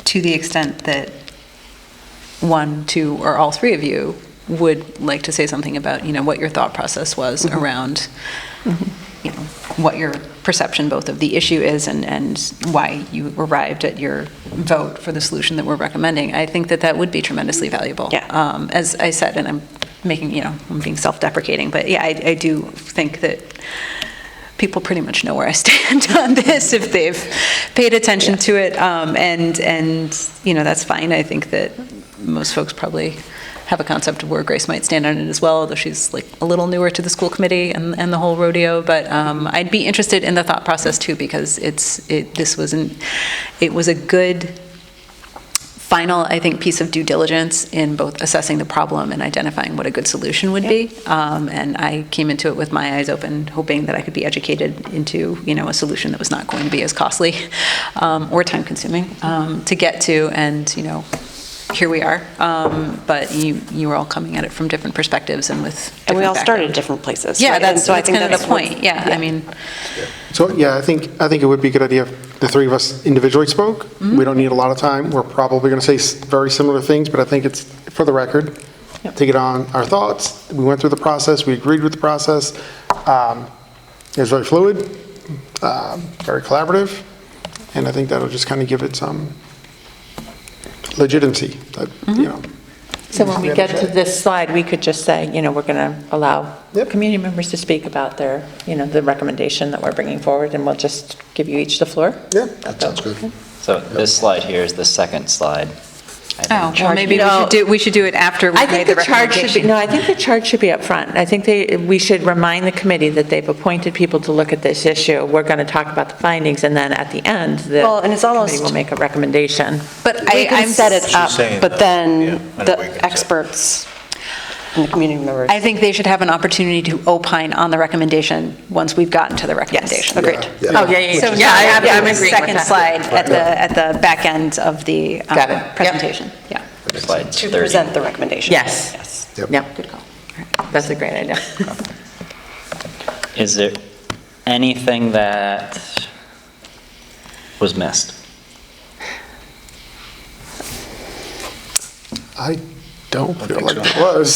to the extent that one, two, or all three of you would like to say something about, what your thought process was around, what your perception both of the issue is and why you arrived at your vote for the solution that we're recommending, I think that would be tremendously valuable.
Yeah.
As I said, and I'm making, I'm being self-deprecating, but yeah, I do think that people pretty much know where I stand on this if they've paid attention to it, and that's fine. I think that most folks probably have a concept of where Grace might stand on it as well, although she's like a little newer to the school committee and the whole rodeo. But I'd be interested in the thought process too, because it was a good final, I think, piece of due diligence in both assessing the problem and identifying what a good solution would be. And I came into it with my eyes open, hoping that I could be educated into, a solution that was not going to be as costly or time-consuming to get to, and, here we are. But you were all coming at it from different perspectives and with different
And we all started at
backgrounds.
different places.
Yeah,
right?
that's
And
kind of the point.
what's-
Yeah,
So, yeah, I think it would be a good idea if the three of us individually spoke. We don't need a lot of time. We're probably going to say very similar things, but I think it's for the record, to get on our thoughts. We went through the process, we agreed with the process. It was very fluid, very collaborative, and I think that'll just kind of give it some legitimacy, that,
So when we get to this slide, we could just say, we're going to allow
Yep.
community members to speak about their, the recommendation that we're bringing forward, and we'll just give you each the floor.
Yeah.
That sounds good.
So this slide here is the second slide. I think.
well, maybe we should do it after we
I
made
think
the
the chart should be,
recommendation.
no, I think the chart should be up front. I think we should remind the committee that they've appointed people to look at this issue. We're going to talk about the findings, and then at the end, the
Well, and it's almost-
committee will make a recommendation.
But
We can set it up,
saying
but
that,
then
yeah, and
the
we can set it.
experts and the community members.
I think they should have an opportunity to opine on the recommendation once we've gotten to the recommendation.
agreed.
Oh, yeah.
So
Yeah,
now
I'm
the
agreeing with
second
that.
slide at the back end of the
Got it. Yep.
presentation. Yeah.
Slide
To
30.
present the recommendation.
Yes.
Yes.
Yep.
Good call.
That's a great idea.
Is there anything that was missed?
I don't feel
think
like
so.
it was.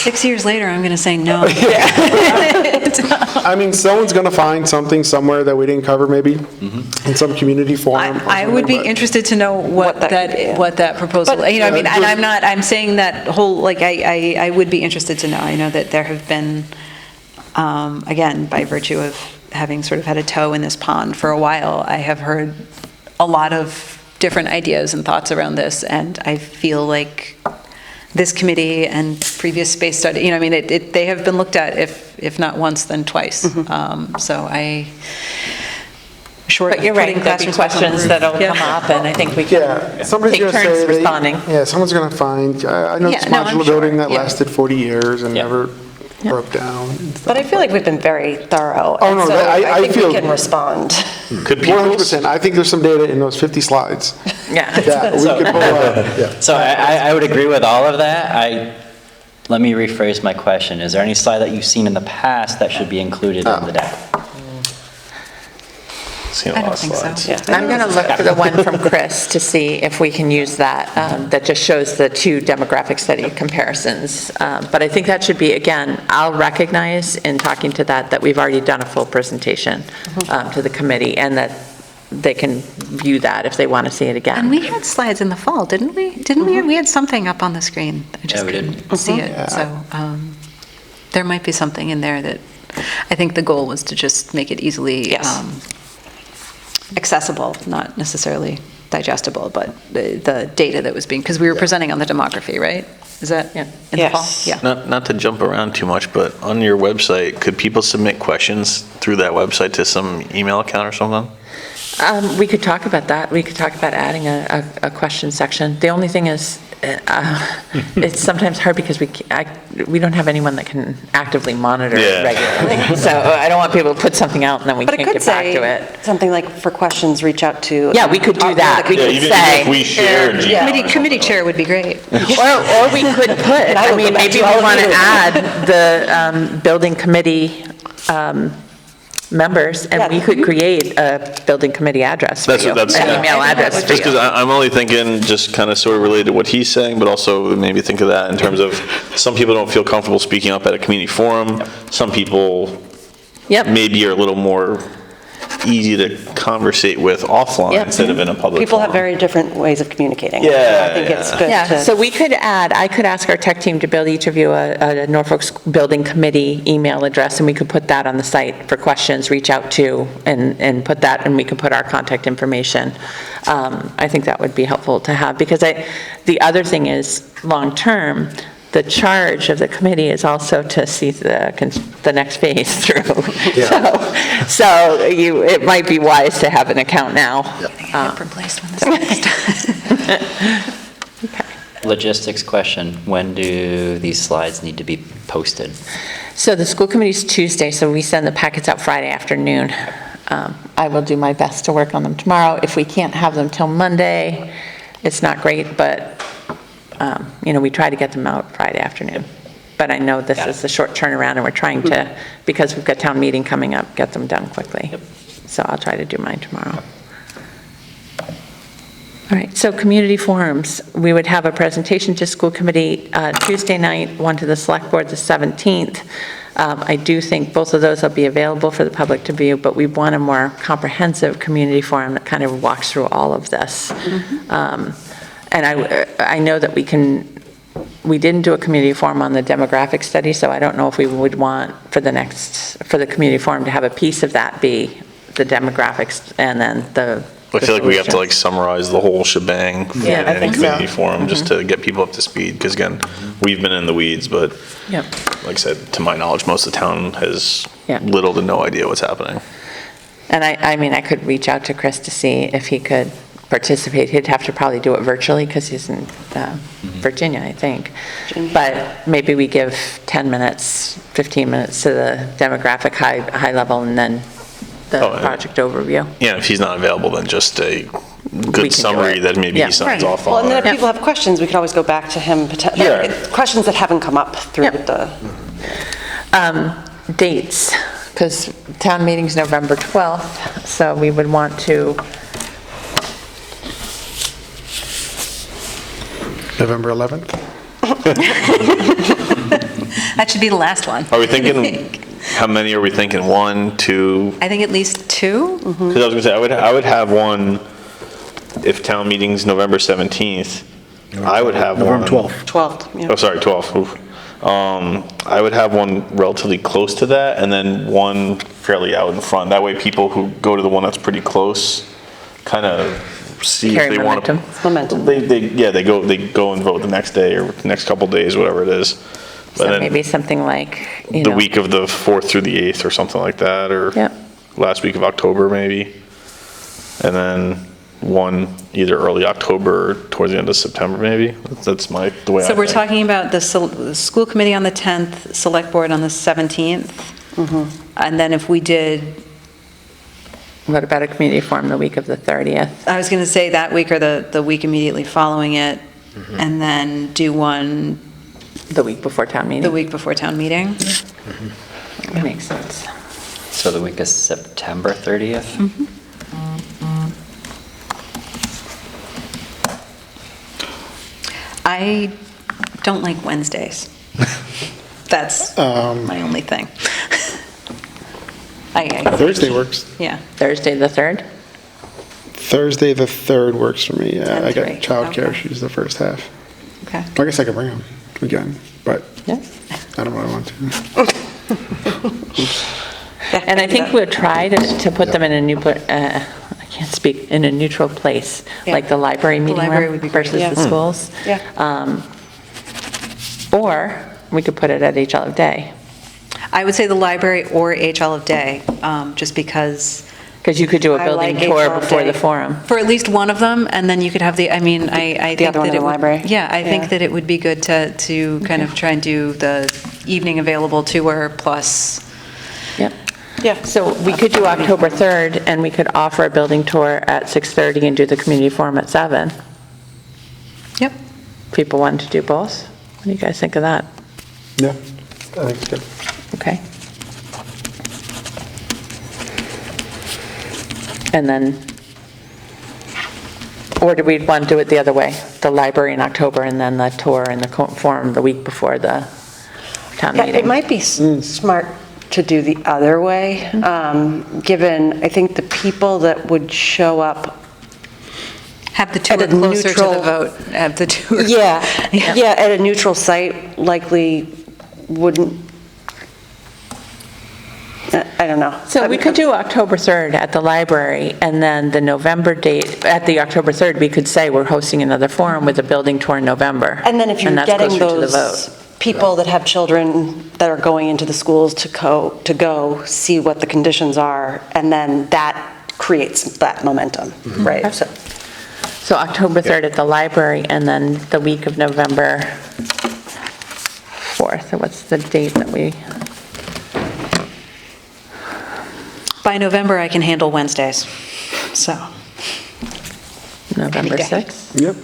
6 years later, I'm going to say no.
I mean, someone's going to find something somewhere that we didn't cover, maybe, in some community forum. or
I would be
something, but-
interested to know what
that could be, yeah.
that proposal,
But-
and I'm saying that whole, I would be interested to know. I know that there have been again, by virtue of having sort of had a toe in this pond for a while, I have heard a lot of different ideas and thoughts around this, and I feel like this committee and previous space study, you know, I mean, they have been looked at, if not once, then twice. So
But you're right, there'll be questions that'll come up, and I think we can
Somebody's
take
gonna
turns
say they-
responding.
Yeah, someone's going to find, I know
Yeah,
this
no, I'm
modular
sure,
building that
yeah.
lasted 40 years and
Yeah.
never broke down. and stuff
But I feel like we've been very thorough.
Oh,
and
no,
so
I
think
feel-
we can respond.
Could people,
100%. I think there's some data in those 50 slides
Yeah.
that we could pull out.
So I would agree with all of that. Let me rephrase my question. Is there any slide that you've seen in the past that should be included in the deck?
seen a
I
lot
don't
of
think so.
slides.
Yeah.
I'm going to look for the one from Chris to see if we can use that, that just shows the two demographic study comparisons. But I think that should be, again, I'll recognize in talking to that we've already done a full presentation to the committee, and that they can view that if they want to see it again.
And we had slides in the fall, didn't we? Didn't we? We had something up on the screen. I just
we did.
couldn't see it. So there might be something in there that, I think the goal was to just make it easily accessible, not necessarily digestible, but the data that was being, because we were presenting on the demography, right? Is that in the fall?
Yes.
Yeah.
Not to jump around too much, but on your website, could people submit questions through that website to some email account or something?
We could talk about that. We could talk about adding a question section. The only thing is, it's sometimes hard because we don't have anyone that can actively monitor it
Yeah.
regularly. So I don't want people to put something out and then we
But it
can't
could
get back to
say
it.
something like, for questions, reach out to.
Yeah, we could do that. We
Yeah,
could
even
say.
if we share Gmail or something
Committee
like
chair
that.
would be great.
Or we could put,
I
I
will
mean,
go back
maybe
to all
we
of
want to
you.
add the building committee members, and we could create a building committee address for you, an email address for
Just because
you.
I'm only thinking, just kind of sort of related to what he's saying, but also maybe think of that in terms of, some people don't feel comfortable speaking up at a community forum. Some people
Yep.
maybe are a little more easy to conversate with offline
Yep.
instead of in a public
People have
forum.
very different ways of communicating.
Yeah,
So I think it's
yeah.
good
Yeah,
to.
so we could add, I could ask our tech team to build each of you a Norfolk Building Committee email address, and we could put that on the site for questions, reach out to, and put that, and we could put our contact information. I think that would be helpful to have, because the other thing is, long-term, the charge of the committee is also to see the next phase through. So it might be wise to have an account now.
Replaced when this
Logistics question, when do these slides need to be posted?
So the school committee's Tuesday, so we send the packets out Friday afternoon. I will do my best to work on them tomorrow. If we can't have them till Monday, it's not great, but, we try to get them out Friday afternoon. But I know this is a short turnaround, and we're trying to, because we've got town meeting coming up, get them done quickly. So I'll try to do mine tomorrow. All right, so community forums, we would have a presentation to school committee Tuesday night, one to the select board the 17th. I do think both of those will be available for the public to view, but we want a more comprehensive community forum that kind of walks through all of this. And I know that we didn't do a community forum on the demographic study, so I don't know if we would want for the community forum to have a piece of that be the demographics and then the
I feel like we have to
solutions.
summarize the whole shebang for
Yeah, I
any
think so.
community forum, just to get people up to speed, because again, we've been in the weeds, but
Yep.
like I said, to my knowledge, most of the town has
Yeah.
little to no idea what's happening.
And I could reach out to Chris to see if he could participate. He'd have to probably do it virtually because he's in Virginia, I think. But maybe we give 10 minutes, 15 minutes to the demographic high level, and then the
Oh, and-
project overview.
Yeah, if he's not available, then just a
We can
good
do
summary
it.
that maybe
Yeah.
he signs
Right.
off
Well, and then
on.
if people have questions, we can always go back to him,
Yeah.
questions that haven't come up through
Yep.
the.
Dates, because town meeting's November 12th, so we would want to,
November 11th?
That should be the last one.
Are we thinking, how many are we thinking? 1, 2?
I think at least two.
Because I was gonna say, I would have one, if town meeting's November 17th, I would have one.
November 12th.
12th, yeah.
Oh, sorry, 12th. Oof. I would have one relatively close to that, and then one fairly out in front. That way people who go to the one that's pretty close kind of see if
Carry
they want to.
momentum.
It's momentum.
They go and vote the next day or the next couple days, whatever it is. But
So
then
maybe something like,
the week of the 4th through the 8th or something like that, or
Yep.
last week of October maybe. And then one either early October or towards the end of September maybe. That's the way I
So we're
think.
talking about the school committee on the 10th, select board on the 17th. And then if we did,
What about a community forum the week of the 30th?
I was going to say that week or the week immediately following it, and then do one
The week before town meeting?
the week before town meeting.
Makes sense.
So the week of September 30th?
I don't like Wednesdays. That's my only thing.
Thursday works.
Yeah.
Thursday, the 3rd?
Thursday, the 3rd works for me. Yeah, I got
10-3.
childcare
Okay.
issues the first half.
Okay.
I guess I could bring them again, but
Yeah.
I don't really want to.
And I think we'll try to put them in a new, I can't speak, in a neutral place,
Yeah.
like the library meeting
library
room
would be great,
versus
yeah.
the schools.
Yeah.
Or we could put it at HL of Day,
I would say the library or HL of Day, just because,
because you could do a
I
building
like
tour
HL of
before the
Day.
forum.
for at least one of them, and then you could have I think
The other one
that
in the
it would-
library.
Yeah, I
Yeah.
think that it would be good to kind of try and do the evening available tour plus,
Yep.
Yeah.
So we could do October 3rd, and we could offer a building tour at 6:30 and do the community forum at 7.
yep.
People wanted to do both? What do you guys think of that?
Yeah, I think it's good.
Okay. And then, or do we want to do it the other way? The library in October and then the tour and the forum the week before the town
Yeah,
meeting?
it might be smart to do the other way, given, I think the people that would show up.
Have the tour
At a
closer to the
neutral-
vote, have the tour.
Yeah, at a neutral site likely wouldn't, I don't know.
So we could do October 3rd at the library, and then the November date, at the October 3rd, we could say we're hosting another forum with a building tour in November.
And then if you're
that's
getting
closer to the
those
vote.
people that have children that are going into the schools to go see what the conditions are, and then that creates that momentum, right?
So October 3rd at the library, and then the week of November 4th, or what's the date that we,
By November, I can handle Wednesdays, so.
November
Any day.
6th?
Yep.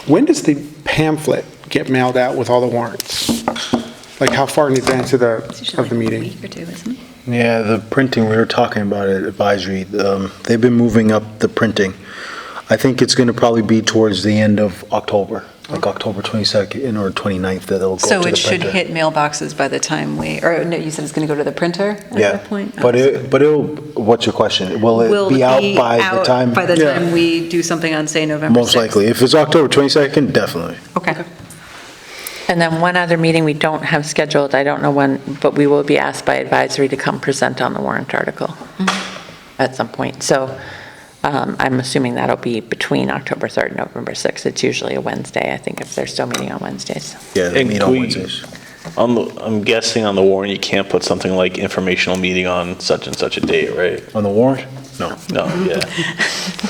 When does the pamphlet get mailed out with all the warrants? Like how far in advance of the meeting?
Week or two, isn't it?
Yeah, the printing, we were talking about it, advisory, they've been moving up the printing. I think it's going to probably be towards the end of October, like October 22nd or 29th that it'll go to the
So
printer.
it should hit mailboxes by the time or no, you said it's going to go to the printer at
Yeah,
that point?
but it'll, what's your question? Will
Will
it be out by the
out
time?
By the
Yeah.
time we do something on, say, November 6th?
Most likely. If it's October 22nd, definitely.
Okay.
And then one other meeting we don't have scheduled, I don't know when, but we will be asked by advisory to come present on the warrant article at some point. So I'm assuming that'll be between October 3rd and November 6th. It's usually a Wednesday, I think, if they're still meeting on Wednesdays.
Yeah, they
And
meet
can
on
we-
Wednesdays.
I'm guessing on the warrant, you can't put something like informational meeting on such and such a date, right?
On the warrant? No.
No, yeah.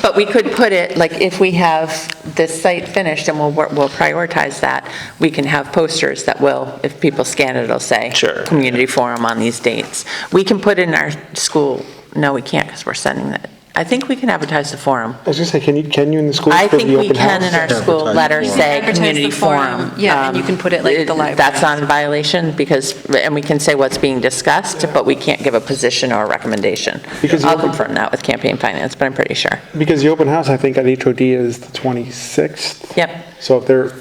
But we could put it, like, if we have this site finished, and we'll prioritize that, we can have posters that will, if people scan it, it'll say.
Sure.
Community forum on these dates. We can put in our school, no, we can't, because we're sending it. I think we can advertise the forum.
I was just say, can you in the school
I
for
think
the
we
open
can
house?
in our school letter
You can
say
advertise
community
the forum,
forum.
yeah, and you can put it like the library.
That's not a violation because, and we can say what's being discussed, but we can't give a position or a recommendation.
Because
I'll
you-
confirm that with campaign finance, but I'm pretty sure.
Because the open house, I think, at HOD is the 26th.
Yep.
So if they're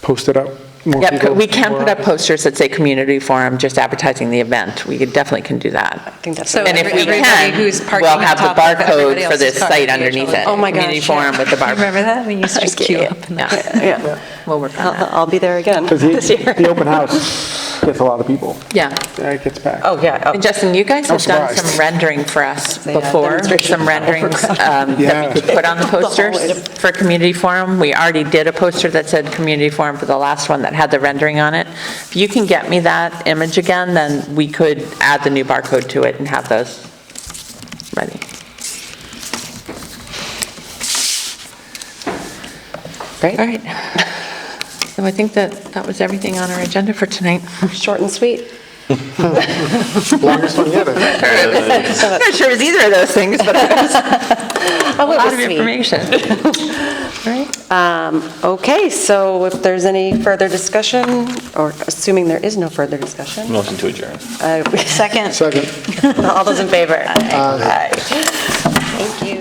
posted up
more
Yep,
people.
we can
more
put up posters that say community forum, just advertising the event. We definitely can do that.
I think that's.
So
And if we
everybody
can,
who's parking
we'll
on
have the
top of everybody
barcode for
else's
this
car,
site
the
underneath it.
HOA.
Oh my gosh,
Community forum with the
You
barcode.
remember that? We used to just queue up.
Yeah,
We'll work on that.
I'll be there again
Because
this year.
the open house gets a lot of people.
Yeah.
Yeah, it gets packed.
Oh, yeah.
And Justin, you guys
I'm
have done
surprised.
some rendering for us
They had
before,
demonstration.
some renderings that
Yeah.
we could put on the posters
hallway.
for community forum. We already did a poster that said community forum for the last one that had the rendering on it. If you can get me that image again, then we could add the new barcode to it and have those ready.
Great.
All right. So I think that was everything on our agenda for tonight.
Short and sweet.
Longest one yet, I think.
I'm not sure it was either of those things, but it was
A
a lot of information. All right.
Okay, so if there's any further discussion, or assuming there is no further discussion,
Motion to adjourn.
second,
Second.
all those in favor? Aye. Thank you.